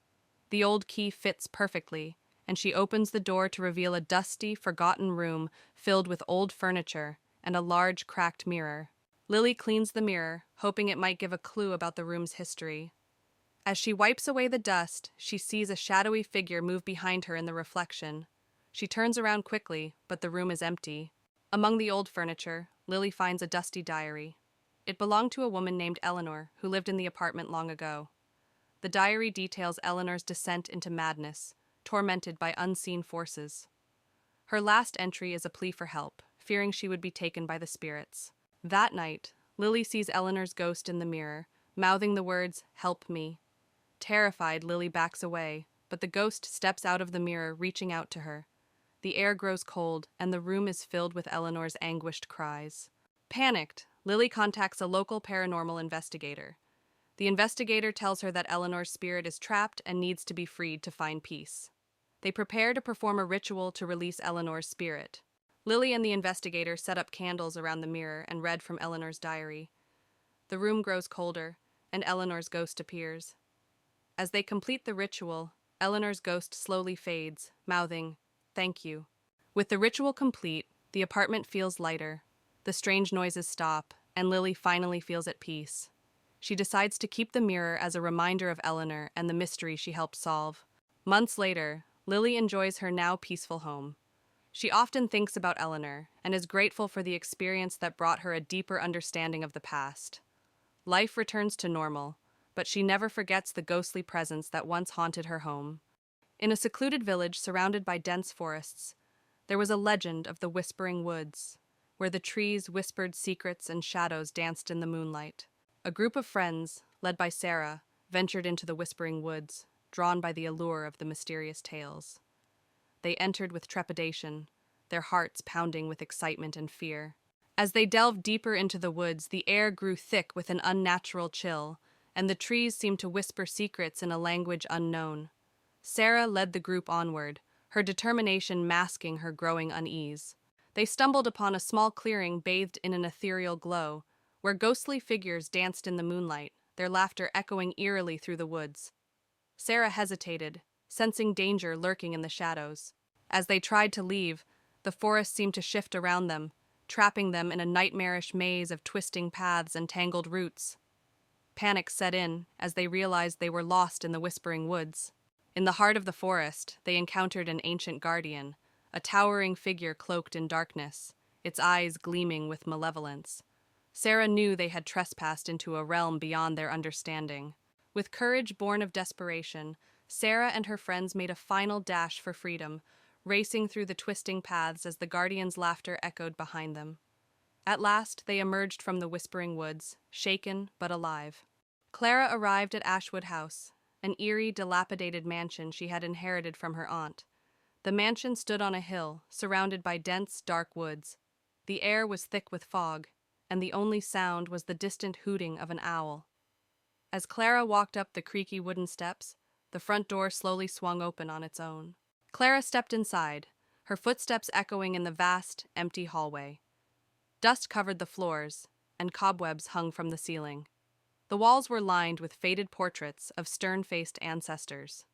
Speaker 3: The old key fits perfectly, and she opens the door to reveal a dusty, forgotten room filled with old furniture and a large, cracked mirror. Lily cleans the mirror, hoping it might give a clue about the room's history. As she wipes away the dust, she sees a shadowy figure move behind her in the reflection. She turns around quickly, but the room is empty. Among the old furniture, Lily finds a dusty diary. It belonged to a woman named Eleanor, who lived in the apartment long ago. The diary details Eleanor's descent into madness, tormented by unseen forces. Her last entry is a plea for help, fearing she would be taken by the spirits. That night, Lily sees Eleanor's ghost in the mirror, mouthing the words, "Help me." Terrified, Lily backs away, but the ghost steps out of the mirror, reaching out to her. The air grows cold, and the room is filled with Eleanor's anguished cries. Panicked, Lily contacts a local paranormal investigator. The investigator tells her that Eleanor's spirit is trapped and needs to be freed to find peace. They prepare to perform a ritual to release Eleanor's spirit. Lily and the investigator set up candles around the mirror and read from Eleanor's diary. The room grows colder, and Eleanor's ghost appears. As they complete the ritual, Eleanor's ghost slowly fades, mouthing, "Thank you." With the ritual complete, the apartment feels lighter. The strange noises stop, and Lily finally feels at peace. She decides to keep the mirror as a reminder of Eleanor and the mystery she helped solve. Months later, Lily enjoys her now peaceful home. She often thinks about Eleanor and is grateful for the experience that brought her a deeper understanding of the past. Life returns to normal, but she never forgets the ghostly presence that once haunted her home. In a secluded village surrounded by dense forests, there was a legend of the Whispering Woods, where the trees whispered secrets and shadows danced in the moonlight. A group of friends, led by Sarah, ventured into the Whispering Woods, drawn by the allure of the mysterious tales. They entered with trepidation, their hearts pounding with excitement and fear. As they delved deeper into the woods, the air grew thick with an unnatural chill, and the trees seemed to whisper secrets in a language unknown. Sarah led the group onward, her determination masking her growing unease. They stumbled upon a small clearing bathed in an ethereal glow, where ghostly figures danced in the moonlight, their laughter echoing eerily through the woods. Sarah hesitated, sensing danger lurking in the shadows. As they tried to leave, the forest seemed to shift around them, trapping them in a nightmarish maze of twisting paths and tangled roots. Panic set in as they realized they were lost in the Whispering Woods. In the heart of the forest, they encountered an ancient guardian, a towering figure cloaked in darkness, its eyes gleaming with malevolence. Sarah knew they had trespassed into a realm beyond their understanding. With courage born of desperation, Sarah and her friends made a final dash for freedom, racing through the twisting paths as the guardian's laughter echoed behind them. At last, they emerged from the Whispering Woods, shaken but alive. Clara arrived at Ashwood House, an eerie, dilapidated mansion she had inherited from her aunt. The mansion stood on a hill, surrounded by dense, dark woods. The air was thick with fog, and the only sound was the distant hooting of an owl. As Clara walked up the creaky wooden steps, the front door slowly swung open on its own. Clara stepped inside, her footsteps echoing in the vast, empty hallway. Dust covered the floors, and cobwebs hung from the ceiling. The walls were lined with faded portraits of stern-faced ancestors.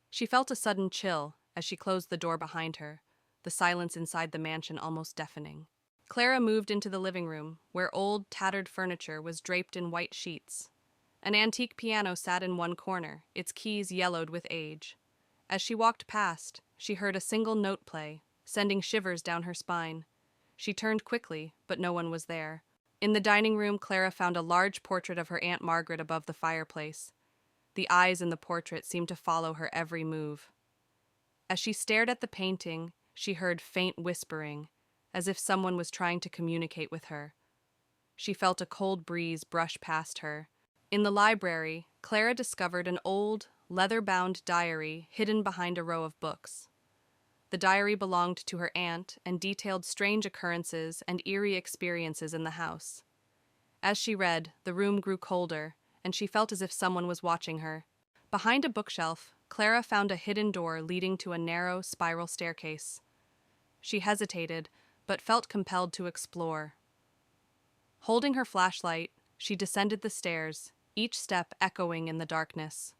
Speaker 3: She felt a sudden chill as she closed the door behind her, the silence inside the mansion almost deafening. Clara moved into the living room, where old, tattered furniture was draped in white sheets. An antique piano sat in one corner, its keys yellowed with age. As she walked past, she heard a single note play, sending shivers down her spine. She turned quickly, but no one was there. In the dining room, Clara found a large portrait of her Aunt Margaret above the fireplace. The eyes in the portrait seemed to follow her every move. As she stared at the painting, she heard faint whispering, as if someone was trying to communicate with her. She felt a cold breeze brush past her. In the library, Clara discovered an old, leather-bound diary hidden behind a row of books. The diary belonged to her aunt and detailed strange occurrences and eerie experiences in the house. As she read, the room grew colder, and she felt as if someone was watching her. Behind a bookshelf, Clara found a hidden door leading to a narrow, spiral staircase. She hesitated, but felt compelled to explore. Holding her flashlight, she descended the stairs, each step echoing in the darkness.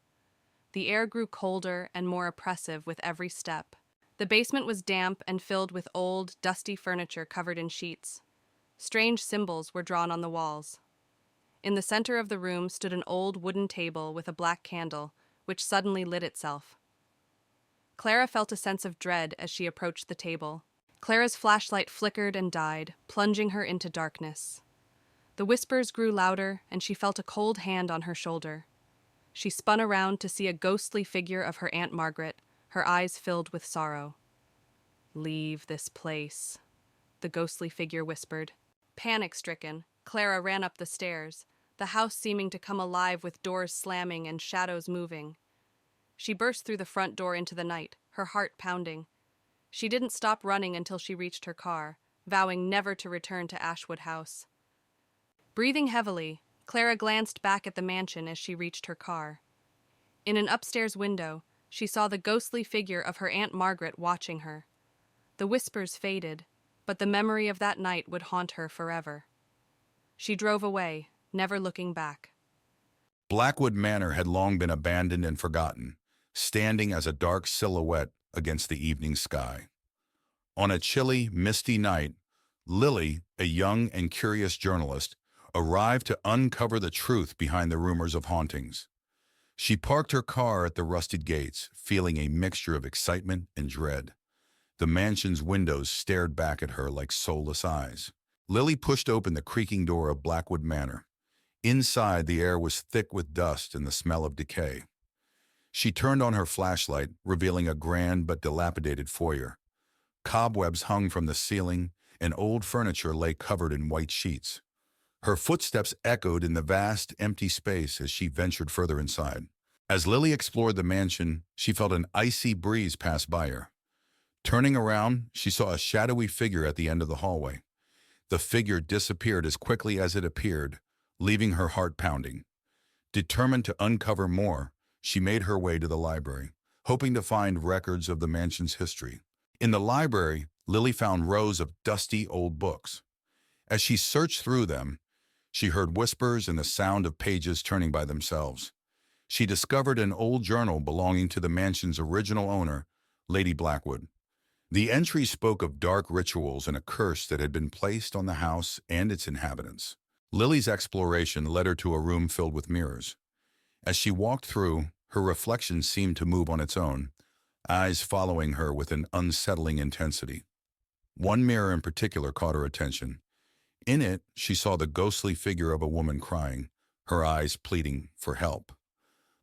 Speaker 3: The air grew colder and more oppressive with every step. The basement was damp and filled with old, dusty furniture covered in sheets. Strange symbols were drawn on the walls. In the center of the room stood an old wooden table with a black candle, which suddenly lit itself. Clara felt a sense of dread as she approached the table. Clara's flashlight flickered and died, plunging her into darkness. The whispers grew louder, and she felt a cold hand on her shoulder. She spun around to see a ghostly figure of her Aunt Margaret, her eyes filled with sorrow. "Leave this place," the ghostly figure whispered. Panic-stricken, Clara ran up the stairs, the house seeming to come alive with doors slamming and shadows moving. She burst through the front door into the night, her heart pounding. She didn't stop running until she reached her car, vowing never to return to Ashwood House. Breathing heavily, Clara glanced back at the mansion as she reached her car. In an upstairs window, she saw the ghostly figure of her Aunt Margaret watching her. The whispers faded, but the memory of that night would haunt her forever. She drove away, never looking back.
Speaker 1: Blackwood Manor had long been abandoned and forgotten, standing as a dark silhouette against the evening sky. On a chilly, misty night, Lily, a young and curious journalist, arrived to uncover the truth behind the rumors of hauntings. She parked her car at the rusted gates, feeling a mixture of excitement and dread. The mansion's windows stared back at her like soulless eyes. Lily pushed open the creaking door of Blackwood Manor. Inside, the air was thick with dust and the smell of decay. She turned on her flashlight, revealing a grand but dilapidated foyer. Cobwebs hung from the ceiling, and old furniture lay covered in white sheets. Her footsteps echoed in the vast, empty space as she ventured further inside. As Lily explored the mansion, she felt an icy breeze pass by her. Turning around, she saw a shadowy figure at the end of the hallway. The figure disappeared as quickly as it appeared, leaving her heart pounding. Determined to uncover more, she made her way to the library, hoping to find records of the mansion's history. In the library, Lily found rows of dusty old books. As she searched through them, she heard whispers and the sound of pages turning by themselves. She discovered an old journal belonging to the mansion's original owner, Lady Blackwood. The entry spoke of dark rituals and a curse that had been placed on the house and its inhabitants. Lily's exploration led her to a room filled with mirrors. As she walked through, her reflection seemed to move on its own, eyes following her with an unsettling intensity. One mirror in particular caught her attention. In it, she saw the ghostly figure of a woman crying, her eyes pleading for help.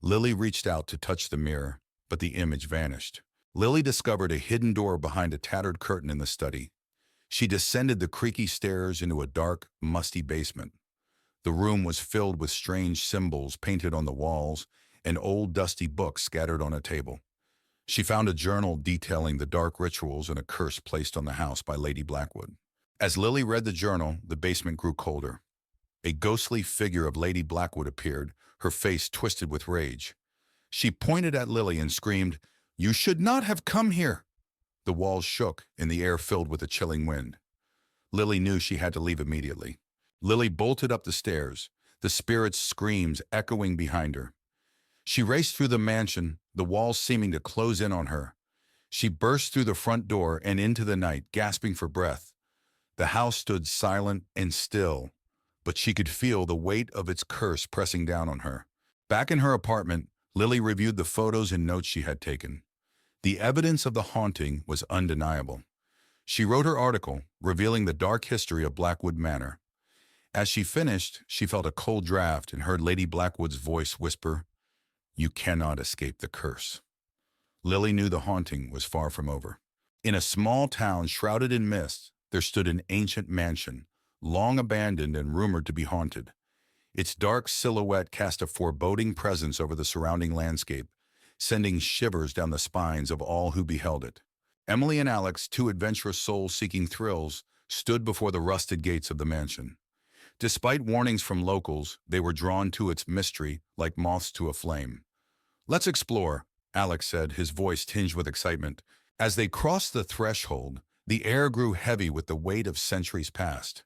Speaker 1: Lily reached out to touch the mirror, but the image vanished. Lily discovered a hidden door behind a tattered curtain in the study. She descended the creaky stairs into a dark, musty basement. The room was filled with strange symbols painted on the walls and old dusty books scattered on a table. She found a journal detailing the dark rituals and a curse placed on the house by Lady Blackwood. As Lily read the journal, the basement grew colder. A ghostly figure of Lady Blackwood appeared, her face twisted with rage. She pointed at Lily and screamed, "You should not have come here!" The walls shook and the air filled with a chilling wind. Lily knew she had to leave immediately. Lily bolted up the stairs, the spirit's screams echoing behind her. She raced through the mansion, the walls seeming to close in on her. She burst through the front door and into the night, gasping for breath. The house stood silent and still, but she could feel the weight of its curse pressing down on her. Back in her apartment, Lily reviewed the photos and notes she had taken. The evidence of the haunting was undeniable. She wrote her article, revealing the dark history of Blackwood Manor. As she finished, she felt a cold draft and heard Lady Blackwood's voice whisper, "You cannot escape the curse." Lily knew the haunting was far from over. In a small town shrouded in mist, there stood an ancient mansion, long abandoned and rumored to be haunted. Its dark silhouette cast a foreboding presence over the surrounding landscape, sending shivers down the spines of all who beheld it. Emily and Alex, two adventurous souls seeking thrills, stood before the rusted gates of the mansion. Despite warnings from locals, they were drawn to its mystery like moths to a flame. "Let's explore," Alex said, his voice tinged with excitement. As they crossed the threshold, the air grew heavy with the weight of centuries past.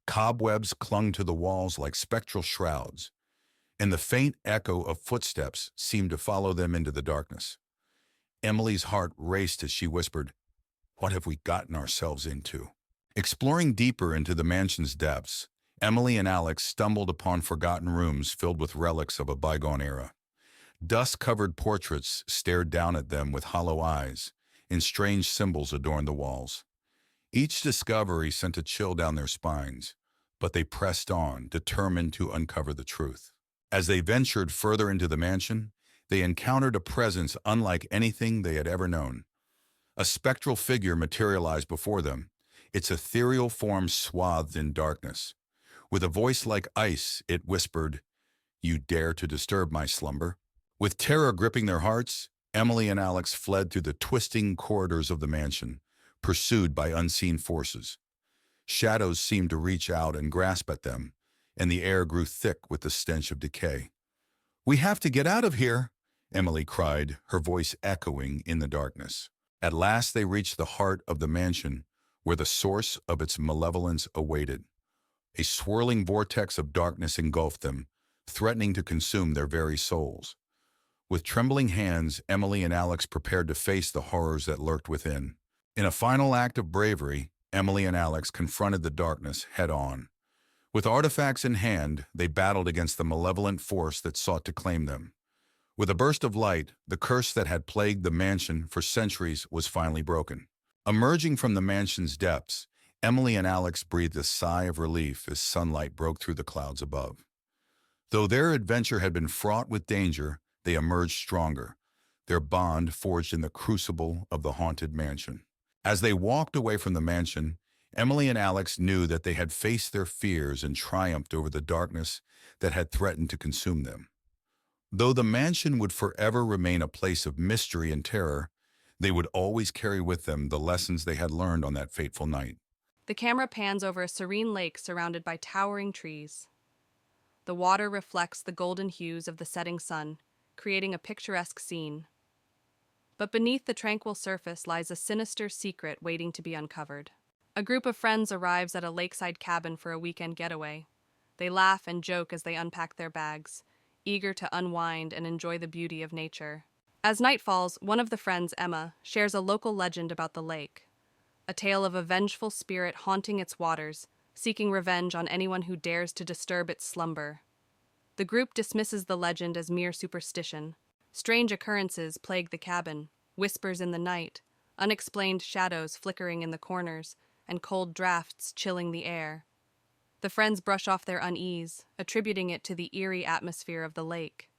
Speaker 1: Cobwebs clung to the walls like spectral shrouds, and the faint echo of footsteps seemed to follow them into the darkness. Emily's heart raced as she whispered, "What have we gotten ourselves into?" Exploring deeper into the mansion's depths, Emily and Alex stumbled upon forgotten rooms filled with relics of a bygone era. Dust-covered portraits stared down at them with hollow eyes, and strange symbols adorned the walls. Each discovery sent a chill down their spines, but they pressed on, determined to uncover the truth. As they ventured further into the mansion, they encountered a presence unlike anything they had ever known. A spectral figure materialized before them, its ethereal form swathed in darkness. With a voice like ice, it whispered, "You dare to disturb my slumber?" With terror gripping their hearts, Emily and Alex fled through the twisting corridors of the mansion, pursued by unseen forces. Shadows seemed to reach out and grasp at them, and the air grew thick with the stench of decay. "We have to get out of here," Emily cried, her voice echoing in the darkness. At last they reached the heart of the mansion, where the source of its malevolence awaited. A swirling vortex of darkness engulfed them, threatening to consume their very souls. With trembling hands, Emily and Alex prepared to face the horrors that lurked within. In a final act of bravery, Emily and Alex confronted the darkness head-on. With artifacts in hand, they battled against the malevolent force that sought to claim them. With a burst of light, the curse that had plagued the mansion for centuries was finally broken. Emerging from the mansion's depths, Emily and Alex breathed a sigh of relief as sunlight broke through the clouds above. Though their adventure had been fraught with danger, they emerged stronger, their bond forged in the crucible of the haunted mansion. As they walked away from the mansion, Emily and Alex knew that they had faced their fears and triumphed over the darkness that had threatened to consume them. Though the mansion would forever remain a place of mystery and terror, they would always carry with them the lessons they had learned on that fateful night.
Speaker 3: The camera pans over a serene lake surrounded by towering trees. The water reflects the golden hues of the setting sun, creating a picturesque scene. But beneath the tranquil surface lies a sinister secret waiting to be uncovered. A group of friends arrives at a lakeside cabin for a weekend getaway. They laugh and joke as they unpack their bags, eager to unwind and enjoy the beauty of nature. As night falls, one of the friends, Emma, shares a local legend about the lake, a tale of a vengeful spirit haunting its waters, seeking revenge on anyone who dares to disturb its slumber. The group dismisses the legend as mere superstition. Strange occurrences plague the cabin, whispers in the night, unexplained shadows flickering in the corners, and cold drafts chilling the air. The friends brush off their unease, attributing it to the eerie atmosphere of the lake.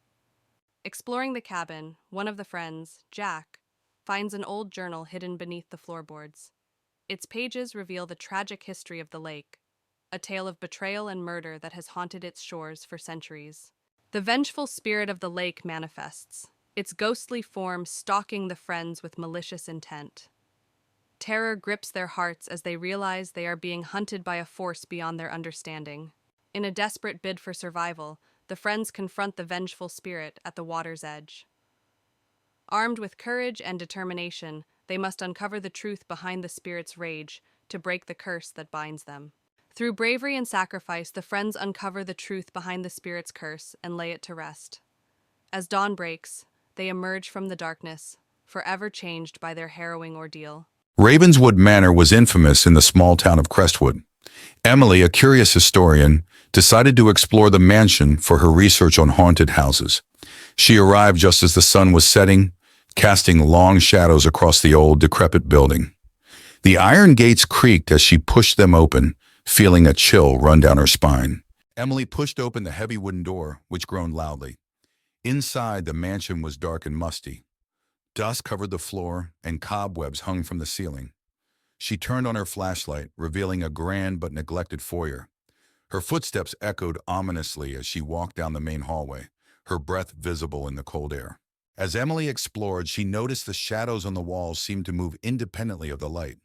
Speaker 3: Exploring the cabin, one of the friends, Jack, finds an old journal hidden beneath the floorboards. Its pages reveal the tragic history of the lake, a tale of betrayal and murder that has haunted its shores for centuries. The vengeful spirit of the lake manifests, its ghostly form stalking the friends with malicious intent. Terror grips their hearts as they realize they are being hunted by a force beyond their understanding. In a desperate bid for survival, the friends confront the vengeful spirit at the water's edge. Armed with courage and determination, they must uncover the truth behind the spirit's rage to break the curse that binds them. Through bravery and sacrifice, the friends uncover the truth behind the spirit's curse and lay it to rest. As dawn breaks, they emerge from the darkness, forever changed by their harrowing ordeal.
Speaker 1: Ravenswood Manor was infamous in the small town of Crestwood. Emily, a curious historian, decided to explore the mansion for her research on haunted houses. She arrived just as the sun was setting, casting long shadows across the old, decrepit building. The iron gates creaked as she pushed them open, feeling a chill run down her spine. Emily pushed open the heavy wooden door, which groaned loudly. Inside, the mansion was dark and musty. Dust covered the floor, and cobwebs hung from the ceiling. She turned on her flashlight, revealing a grand but neglected foyer. Her footsteps echoed ominously as she walked down the main hallway, her breath visible in the cold air. As Emily explored, she noticed the shadows on the walls seemed to move independently of the light.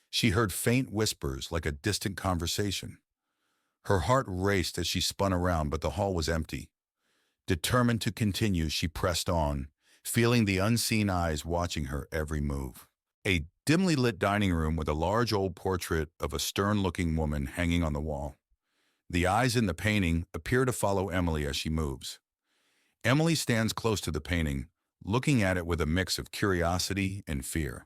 Speaker 1: She heard faint whispers like a distant conversation. Her heart raced as she spun around, but the hall was empty. Determined to continue, she pressed on, feeling the unseen eyes watching her every move. A dimly lit dining room with a large old portrait of a stern-looking woman hanging on the wall. The eyes in the painting appear to follow Emily as she moves. Emily stands close to the painting, looking at it with a mix of curiosity and fear.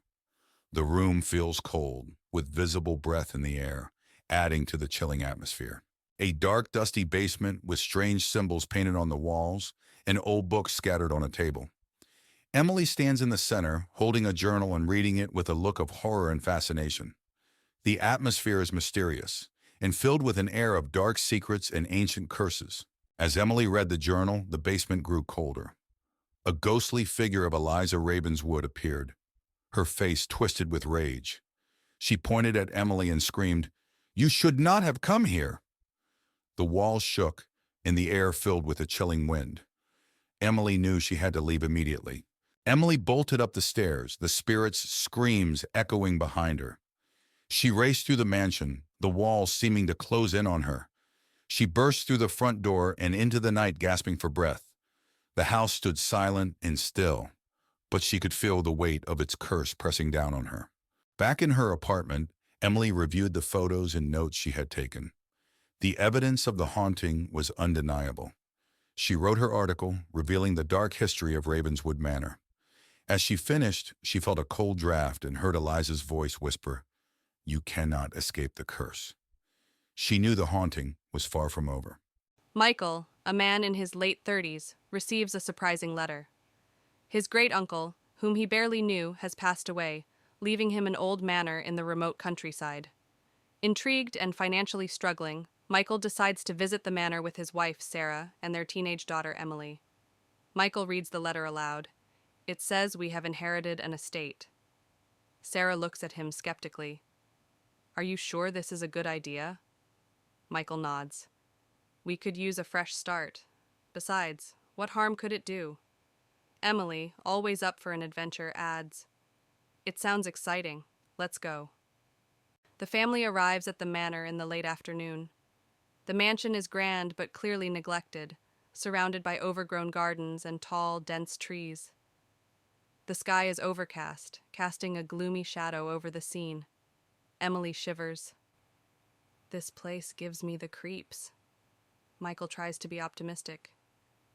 Speaker 1: The room feels cold, with visible breath in the air, adding to the chilling atmosphere. A dark, dusty basement with strange symbols painted on the walls and old books scattered on a table. Emily stands in the center, holding a journal and reading it with a look of horror and fascination. The atmosphere is mysterious and filled with an air of dark secrets and ancient curses. As Emily read the journal, the basement grew colder. A ghostly figure of Eliza Ravenswood appeared, her face twisted with rage. She pointed at Emily and screamed, "You should not have come here!" The walls shook, and the air filled with a chilling wind. Emily knew she had to leave immediately. Emily bolted up the stairs, the spirit's screams echoing behind her. She raced through the mansion, the walls seeming to close in on her. She burst through the front door and into the night, gasping for breath. The house stood silent and still, but she could feel the weight of its curse pressing down on her. Back in her apartment, Emily reviewed the photos and notes she had taken. The evidence of the haunting was undeniable. She wrote her article, revealing the dark history of Ravenswood Manor. As she finished, she felt a cold draft and heard Eliza's voice whisper, "You cannot escape the curse." She knew the haunting was far from over.
Speaker 3: Michael, a man in his late 30s, receives a surprising letter. His great-uncle, whom he barely knew, has passed away, leaving him an old manor in the remote countryside. Intrigued and financially struggling, Michael decides to visit the manor with his wife, Sarah, and their teenage daughter, Emily. Michael reads the letter aloud. It says we have inherited an estate. Sarah looks at him skeptically. Are you sure this is a good idea? Michael nods. We could use a fresh start. Besides, what harm could it do? Emily, always up for an adventure, adds, It sounds exciting. Let's go. The family arrives at the manor in the late afternoon. The mansion is grand but clearly neglected, surrounded by overgrown gardens and tall, dense trees. The sky is overcast, casting a gloomy shadow over the scene. Emily shivers. This place gives me the creeps. Michael tries to be optimistic.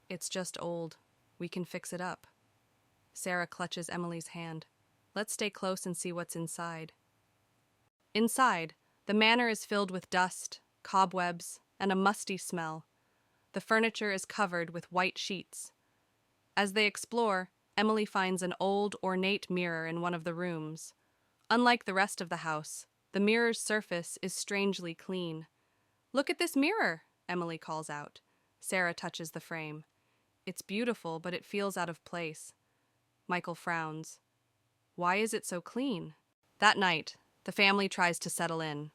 Speaker 3: It's just old. We can fix it up. Sarah clutches Emily's hand. Let's stay close and see what's inside. Inside, the manor is filled with dust, cobwebs, and a musty smell. The furniture is covered with white sheets. As they explore, Emily finds an old, ornate mirror in one of the rooms. Unlike the rest of the house, the mirror's surface is strangely clean. Look at this mirror, Emily calls out. Sarah touches the frame. It's beautiful, but it feels out of place. Michael frowns. Why is it so clean? That night, the family tries to settle in.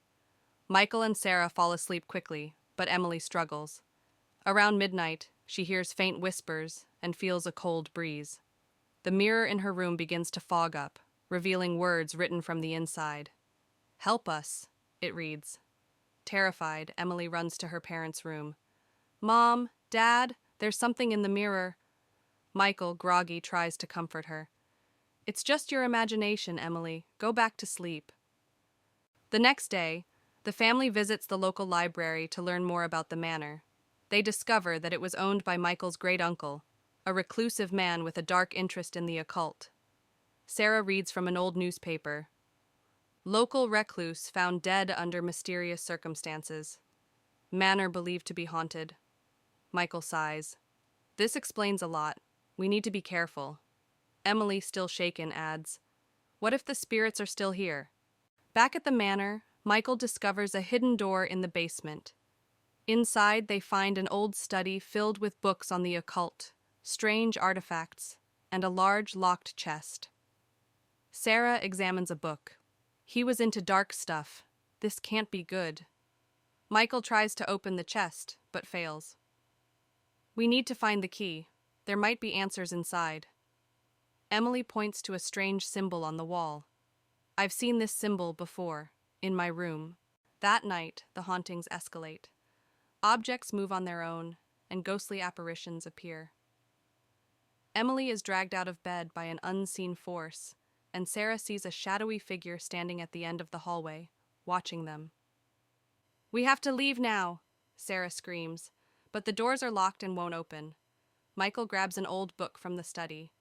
Speaker 3: Michael and Sarah fall asleep quickly, but Emily struggles. Around midnight, she hears faint whispers and feels a cold breeze. The mirror in her room begins to fog up, revealing words written from the inside. Help us, it reads. Terrified, Emily runs to her parents' room. Mom, Dad, there's something in the mirror. Michael, groggy, tries to comfort her. It's just your imagination, Emily. Go back to sleep. The next day, the family visits the local library to learn more about the manor. They discover that it was owned by Michael's great-uncle, a reclusive man with a dark interest in the occult. Sarah reads from an old newspaper. Local recluse found dead under mysterious circumstances. Manor believed to be haunted. Michael sighs. This explains a lot. We need to be careful. Emily, still shaken, adds, What if the spirits are still here? Back at the manor, Michael discovers a hidden door in the basement. Inside, they find an old study filled with books on the occult, strange artifacts, and a large locked chest. Sarah examines a book. He was into dark stuff. This can't be good. Michael tries to open the chest, but fails. We need to find the key. There might be answers inside. Emily points to a strange symbol on the wall. I've seen this symbol before, in my room. That night, the hauntings escalate. Objects move on their own, and ghostly apparitions appear. Emily is dragged out of bed by an unseen force, and Sarah sees a shadowy figure standing at the end of the hallway, watching them. We have to leave now, Sarah screams, but the doors are locked and won't open. Michael grabs an old book from the study.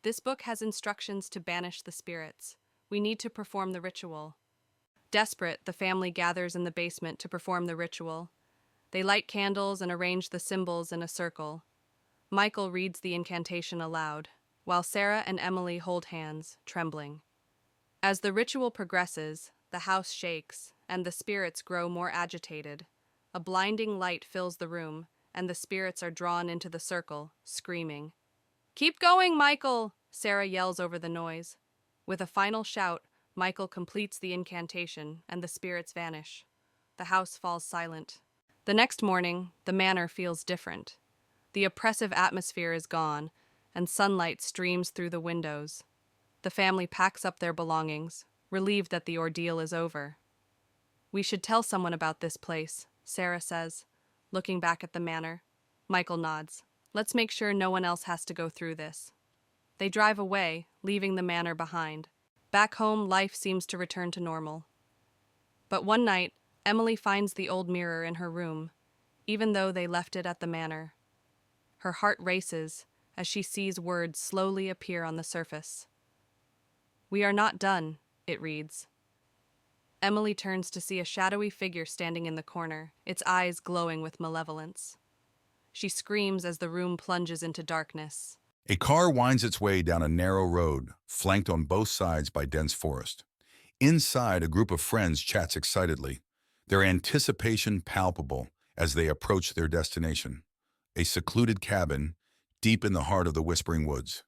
Speaker 3: This book has instructions to banish the spirits. We need to perform the ritual. Desperate, the family gathers in the basement to perform the ritual. They light candles and arrange the symbols in a circle. Michael reads the incantation aloud, while Sarah and Emily hold hands, trembling. As the ritual progresses, the house shakes, and the spirits grow more agitated. A blinding light fills the room, and the spirits are drawn into the circle, screaming. Keep going, Michael! Sarah yells over the noise. With a final shout, Michael completes the incantation, and the spirits vanish. The house falls silent. The next morning, the manor feels different. The oppressive atmosphere is gone, and sunlight streams through the windows. The family packs up their belongings, relieved that the ordeal is over. We should tell someone about this place, Sarah says, looking back at the manor. Michael nods. Let's make sure no one else has to go through this. They drive away, leaving the manor behind. Back home, life seems to return to normal. But one night, Emily finds the old mirror in her room, even though they left it at the manor. Her heart races as she sees words slowly appear on the surface. We are not done, it reads. Emily turns to see a shadowy figure standing in the corner, its eyes glowing with malevolence. She screams as the room plunges into darkness.
Speaker 1: A car winds its way down a narrow road, flanked on both sides by dense forest. Inside, a group of friends chats excitedly. their anticipation palpable as they approach their destination, a secluded cabin deep in the heart of the Whispering Woods.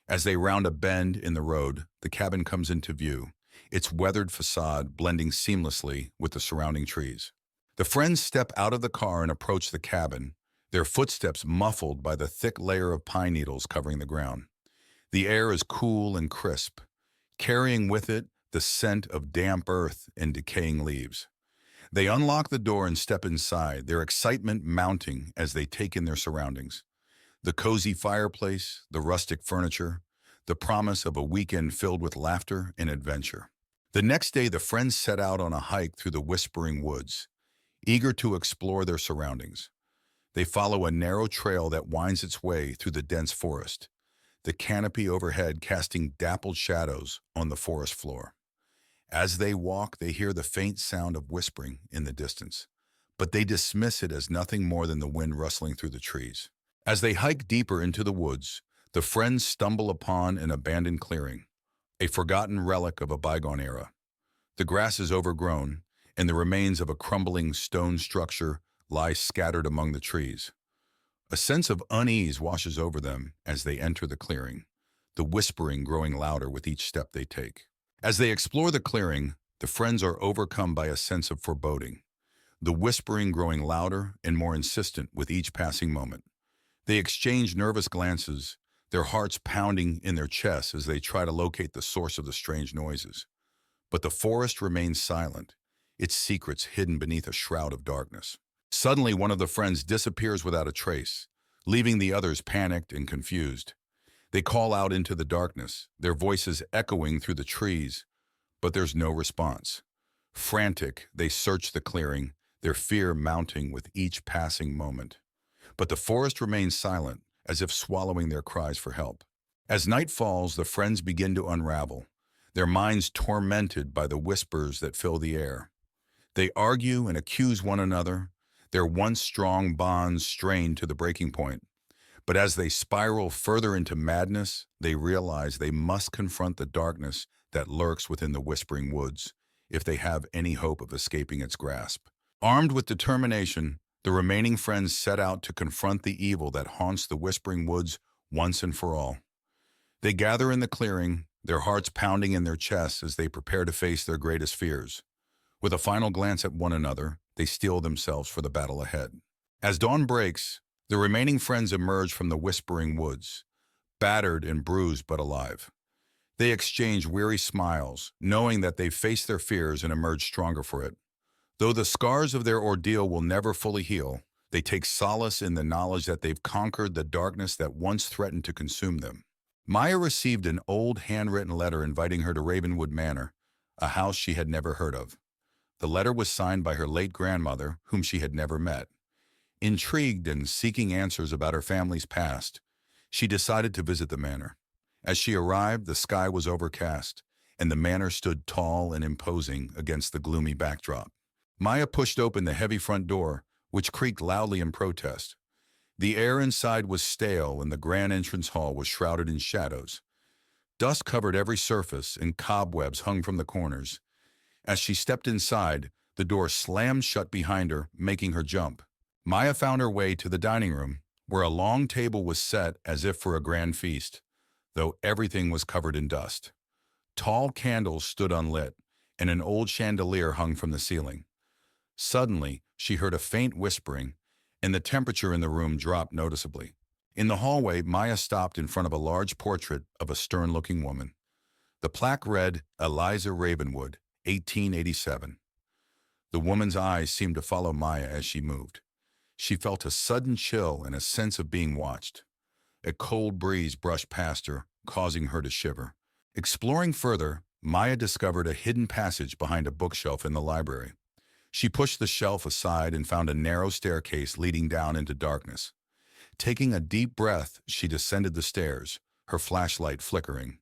Speaker 1: As they round a bend in the road, the cabin comes into view, its weathered facade blending seamlessly with the surrounding trees. The friends step out of the car and approach the cabin, their footsteps muffled by the thick layer of pine needles covering the ground. The air is cool and crisp, carrying with it the scent of damp earth and decaying leaves. They unlock the door and step inside, their excitement mounting as they take in their surroundings. The cozy fireplace, the rustic furniture, the promise of a weekend filled with laughter and adventure. The next day, the friends set out on a hike through the Whispering Woods, eager to explore their surroundings. They follow a narrow trail that winds its way through the dense forest, the canopy overhead casting dappled shadows on the forest floor. As they walk, they hear the faint sound of whispering in the distance, but they dismiss it as nothing more than the wind rustling through the trees. As they hike deeper into the woods, the friends stumble upon an abandoned clearing, a forgotten relic of a bygone era. The grass is overgrown, and the remains of a crumbling stone structure lie scattered among the trees. A sense of unease washes over them as they enter the clearing, the whispering growing louder with each step they take. As they explore the clearing, the friends are overcome by a sense of foreboding, the whispering growing louder and more insistent with each passing moment. They exchange nervous glances, their hearts pounding in their chests as they try to locate the source of the strange noises. But the forest remains silent, its secrets hidden beneath a shroud of darkness. Suddenly, one of the friends disappears without a trace, leaving the others panicked and confused. They call out into the darkness, their voices echoing through the trees, but there's no response. Frantic, they search the clearing, their fear mounting with each passing moment. But the forest remains silent, as if swallowing their cries for help. As night falls, the friends begin to unravel, their minds tormented by the whispers that fill the air. They argue and accuse one another, their once strong bonds strained to the breaking point. But as they spiral further into madness, they realize they must confront the darkness that lurks within the Whispering Woods if they have any hope of escaping its grasp. Armed with determination, the remaining friends set out to confront the evil that haunts the Whispering Woods once and for all. They gather in the clearing, their hearts pounding in their chests as they prepare to face their greatest fears. With a final glance at one another, they steel themselves for the battle ahead. As dawn breaks, the remaining friends emerge from the Whispering Woods, battered and bruised but alive. They exchange weary smiles, knowing that they've faced their fears and emerged stronger for it. Though the scars of their ordeal will never fully heal, they take solace in the knowledge that they've conquered the darkness that once threatened to consume them. Maya received an old handwritten letter inviting her to Ravenwood Manor, a house she had never heard of. The letter was signed by her late grandmother, whom she had never met. Intrigued and seeking answers about her family's past, she decided to visit the manor. As she arrived, the sky was overcast, and the manor stood tall and imposing against the gloomy backdrop. Maya pushed open the heavy front door, which creaked loudly in protest. The air inside was stale, and the grand entrance hall was shrouded in shadows. Dust covered every surface, and cobwebs hung from the corners. As she stepped inside, the door slammed shut behind her, making her jump. Maya found her way to the dining room, where a long table was set as if for a grand feast, though everything was covered in dust. Tall candles stood unlit, and an old chandelier hung from the ceiling. Suddenly, she heard a faint whispering, and the temperature in the room dropped noticeably. In the hallway, Maya stopped in front of a large portrait of a stern-looking woman. The plaque read, "Eliza Ravenwood, 1887. The woman's eyes seemed to follow Maya as she moved. She felt a sudden chill and a sense of being watched. A cold breeze brushed past her, causing her to shiver. Exploring further, Maya discovered a hidden passage behind a bookshelf in the library. She pushed the shelf aside and found a narrow staircase leading down into darkness. Taking a deep breath, she descended the stairs, her flashlight flickering.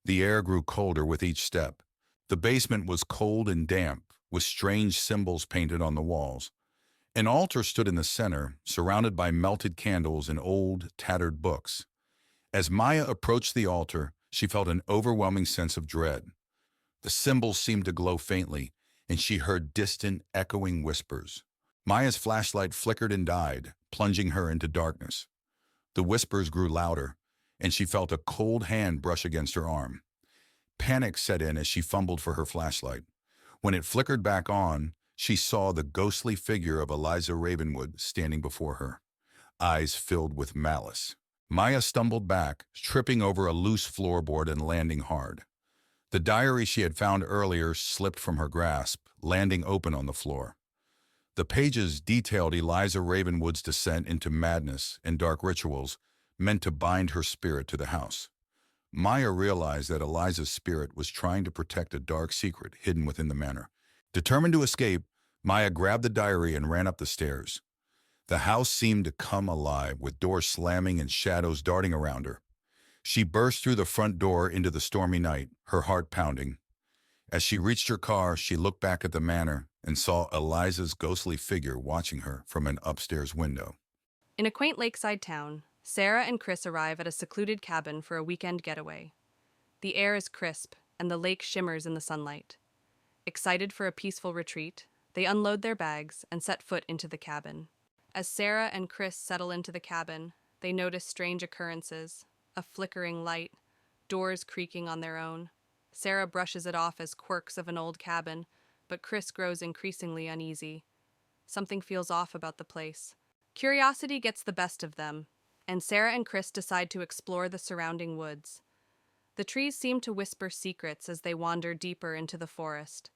Speaker 1: The air grew colder with each step. The basement was cold and damp, with strange symbols painted on the walls. An altar stood in the center, surrounded by melted candles and old, tattered books. As Maya approached the altar, she felt an overwhelming sense of dread. The symbols seemed to glow faintly, and she heard distant, echoing whispers. Maya's flashlight flickered and died, plunging her into darkness. The whispers grew louder, and she felt a cold hand brush against her arm. Panic set in as she fumbled for her flashlight. When it flickered back on, she saw the ghostly figure of Eliza Ravenwood standing before her, eyes filled with malice. Maya stumbled back, tripping over a loose floorboard and landing hard. The diary she had found earlier slipped from her grasp, landing open on the floor. The pages detailed Eliza Ravenwood's descent into madness and dark rituals meant to bind her spirit to the house. Maya realized that Eliza's spirit was trying to protect a dark secret hidden within the manor. Determined to escape, Maya grabbed the diary and ran up the stairs. The house seemed to come alive, with doors slamming and shadows darting around her. She burst through the front door into the stormy night, her heart pounding. As she reached her car, she looked back at the manor and saw Eliza's ghostly figure watching her from an upstairs window.
Speaker 3: In a quaint lakeside town, Sarah and Chris arrive at a secluded cabin for a weekend getaway. The air is crisp, and the lake shimmers in the sunlight. Excited for a peaceful retreat, they unload their bags and set foot into the cabin. As Sarah and Chris settle into the cabin, they notice strange occurrences: a flickering light, doors creaking on their own. Sarah brushes it off as quirks of an old cabin, but Chris grows increasingly uneasy. Something feels off about the place. Curiosity gets the best of them, and Sarah and Chris decide to explore the surrounding woods. The trees seem to whisper secrets as they wander deeper into the forest.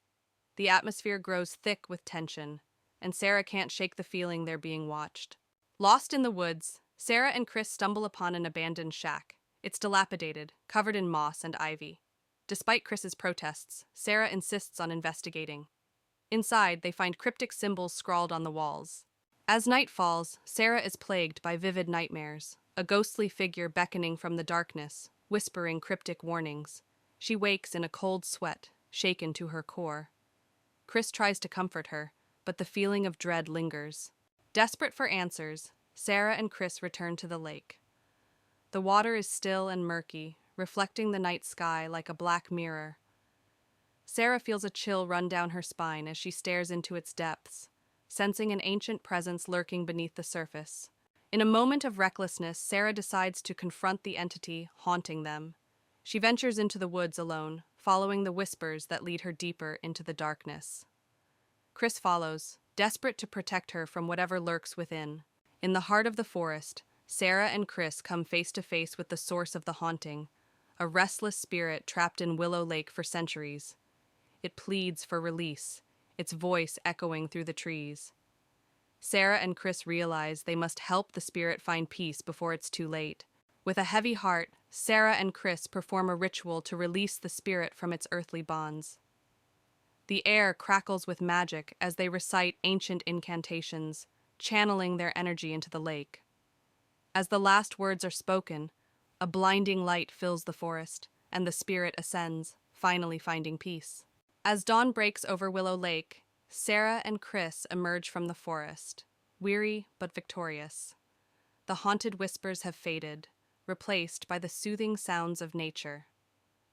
Speaker 3: The atmosphere grows thick with tension, and Sarah can't shake the feeling they're being watched. Lost in the woods, Sarah and Chris stumble upon an abandoned shack. It's dilapidated, covered in moss and ivy. Despite Chris's protests, Sarah insists on investigating. Inside, they find cryptic symbols scrawled on the walls. As night falls, Sarah is plagued by vivid nightmares, a ghostly figure beckoning from the darkness, whispering cryptic warnings. She wakes in a cold sweat, shaken to her core. Chris tries to comfort her, but the feeling of dread lingers. Desperate for answers, Sarah and Chris return to the lake. The water is still and murky, reflecting the night sky like a black mirror. Sarah feels a chill run down her spine as she stares into its depths, sensing an ancient presence lurking beneath the surface. In a moment of recklessness, Sarah decides to confront the entity haunting them. She ventures into the woods alone, following the whispers that lead her deeper into the darkness. Chris follows, desperate to protect her from whatever lurks within. In the heart of the forest, Sarah and Chris come face to face with the source of the haunting, a restless spirit trapped in Willow Lake for centuries. It pleads for release, its voice echoing through the trees. Sarah and Chris realize they must help the spirit find peace before it's too late. With a heavy heart, Sarah and Chris perform a ritual to release the spirit from its earthly bonds. The air crackles with magic as they recite ancient incantations, channeling their energy into the lake. As the last words are spoken, a blinding light fills the forest, and the spirit ascends, finally finding peace. As dawn breaks over Willow Lake, Sarah and Chris emerge from the forest, weary but victorious. The haunted whispers have faded, replaced by the soothing sounds of nature.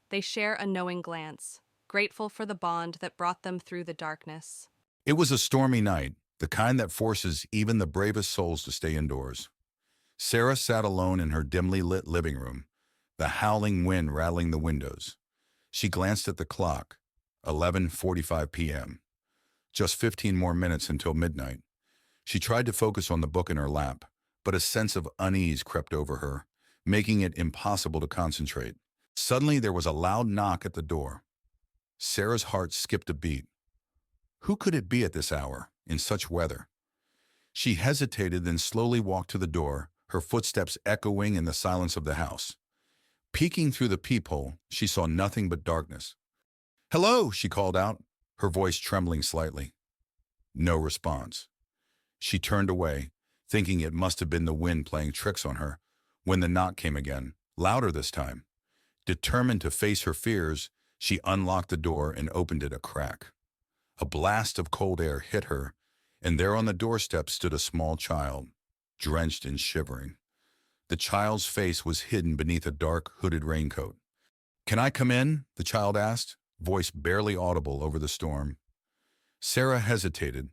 Speaker 3: They share a knowing glance, grateful for the bond that brought them through the darkness.
Speaker 1: It was a stormy night, the kind that forces even the bravest souls to stay indoors. Sarah sat alone in her dimly lit living room, the howling wind rattling the windows. She glanced at the clock, 11:45 p.m. Just 15 more minutes until midnight. She tried to focus on the book in her lap, but a sense of unease crept over her, making it impossible to concentrate. Suddenly, there was a loud knock at the door. Sarah's heart skipped a beat. Who could it be at this hour, in such weather? She hesitated, then slowly walked to the door, her footsteps echoing in the silence of the house. Peeking through the peephole, she saw nothing but darkness. "Hello," she called out, her voice trembling slightly. No response. She turned away, thinking it must have been the wind playing tricks on her, when the knock came again, louder this time. Determined to face her fears, she unlocked the door and opened it a crack. A blast of cold air hit her, and there on the doorstep stood a small child, drenched and shivering. The child's face was hidden beneath a dark, hooded raincoat. "Can I come in?" the child asked, voice barely audible over the storm. Sarah hesitated.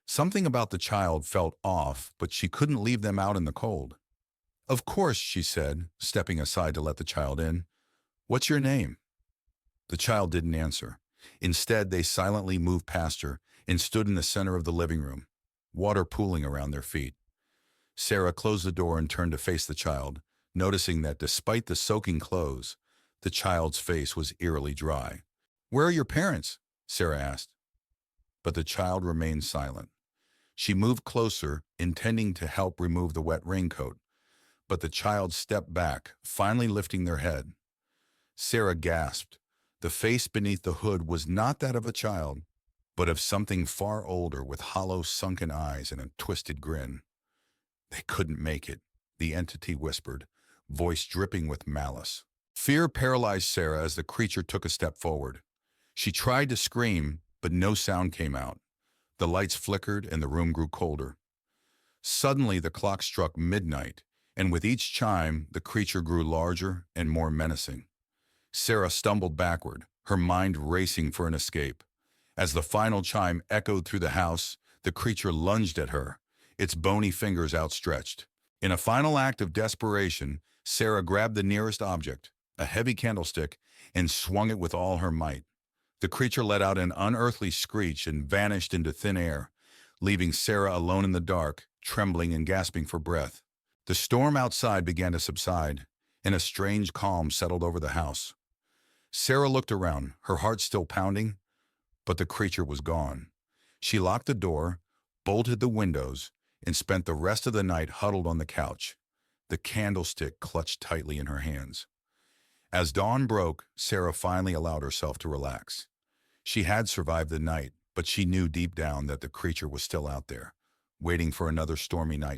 Speaker 1: Something about the child felt off, but she couldn't leave them out in the cold. Of course, she said, stepping aside to let the child in. What's your name? The child didn't answer. Instead, they silently moved past her and stood in the center of the living room, water pooling around their feet. Sarah closed the door and turned to face the child, noticing that despite the soaking clothes, the child's face was eerily dry. Where are your parents? Sarah asked. But the child remained silent. She moved closer, intending to help remove the wet raincoat, but the child stepped back, finally lifting their head. Sarah gasped. The face beneath the hood was not that of a child, but of something far older with hollow, sunken eyes and a twisted grin. They couldn't make it, the entity whispered, voice dripping with malice. Fear paralyzed Sarah as the creature took a step forward. She tried to scream, but no sound came out. The lights flickered and the room grew colder. Suddenly, the clock struck midnight, and with each chime, the creature grew larger and more menacing. Sarah stumbled backward, her mind racing for an escape. As the final chime echoed through the house, the creature lunged at her, its bony fingers outstretched. In a final act of desperation, Sarah grabbed the nearest object, a heavy candlestick, and swung it with all her might. The creature let out an unearthly screech and vanished into thin air, leaving Sarah alone in the dark, trembling and gasping for breath. The storm outside began to subside, and a strange calm settled over the house. Sarah looked around, her heart still pounding, but the creature was gone. She locked the door, bolted the windows, and spent the rest of the night huddled on the couch, the candlestick clutched tightly in her hands. As dawn broke, Sarah finally allowed herself to relax. She had survived the night, but she knew deep down that the creature was still out there, waiting for another stormy night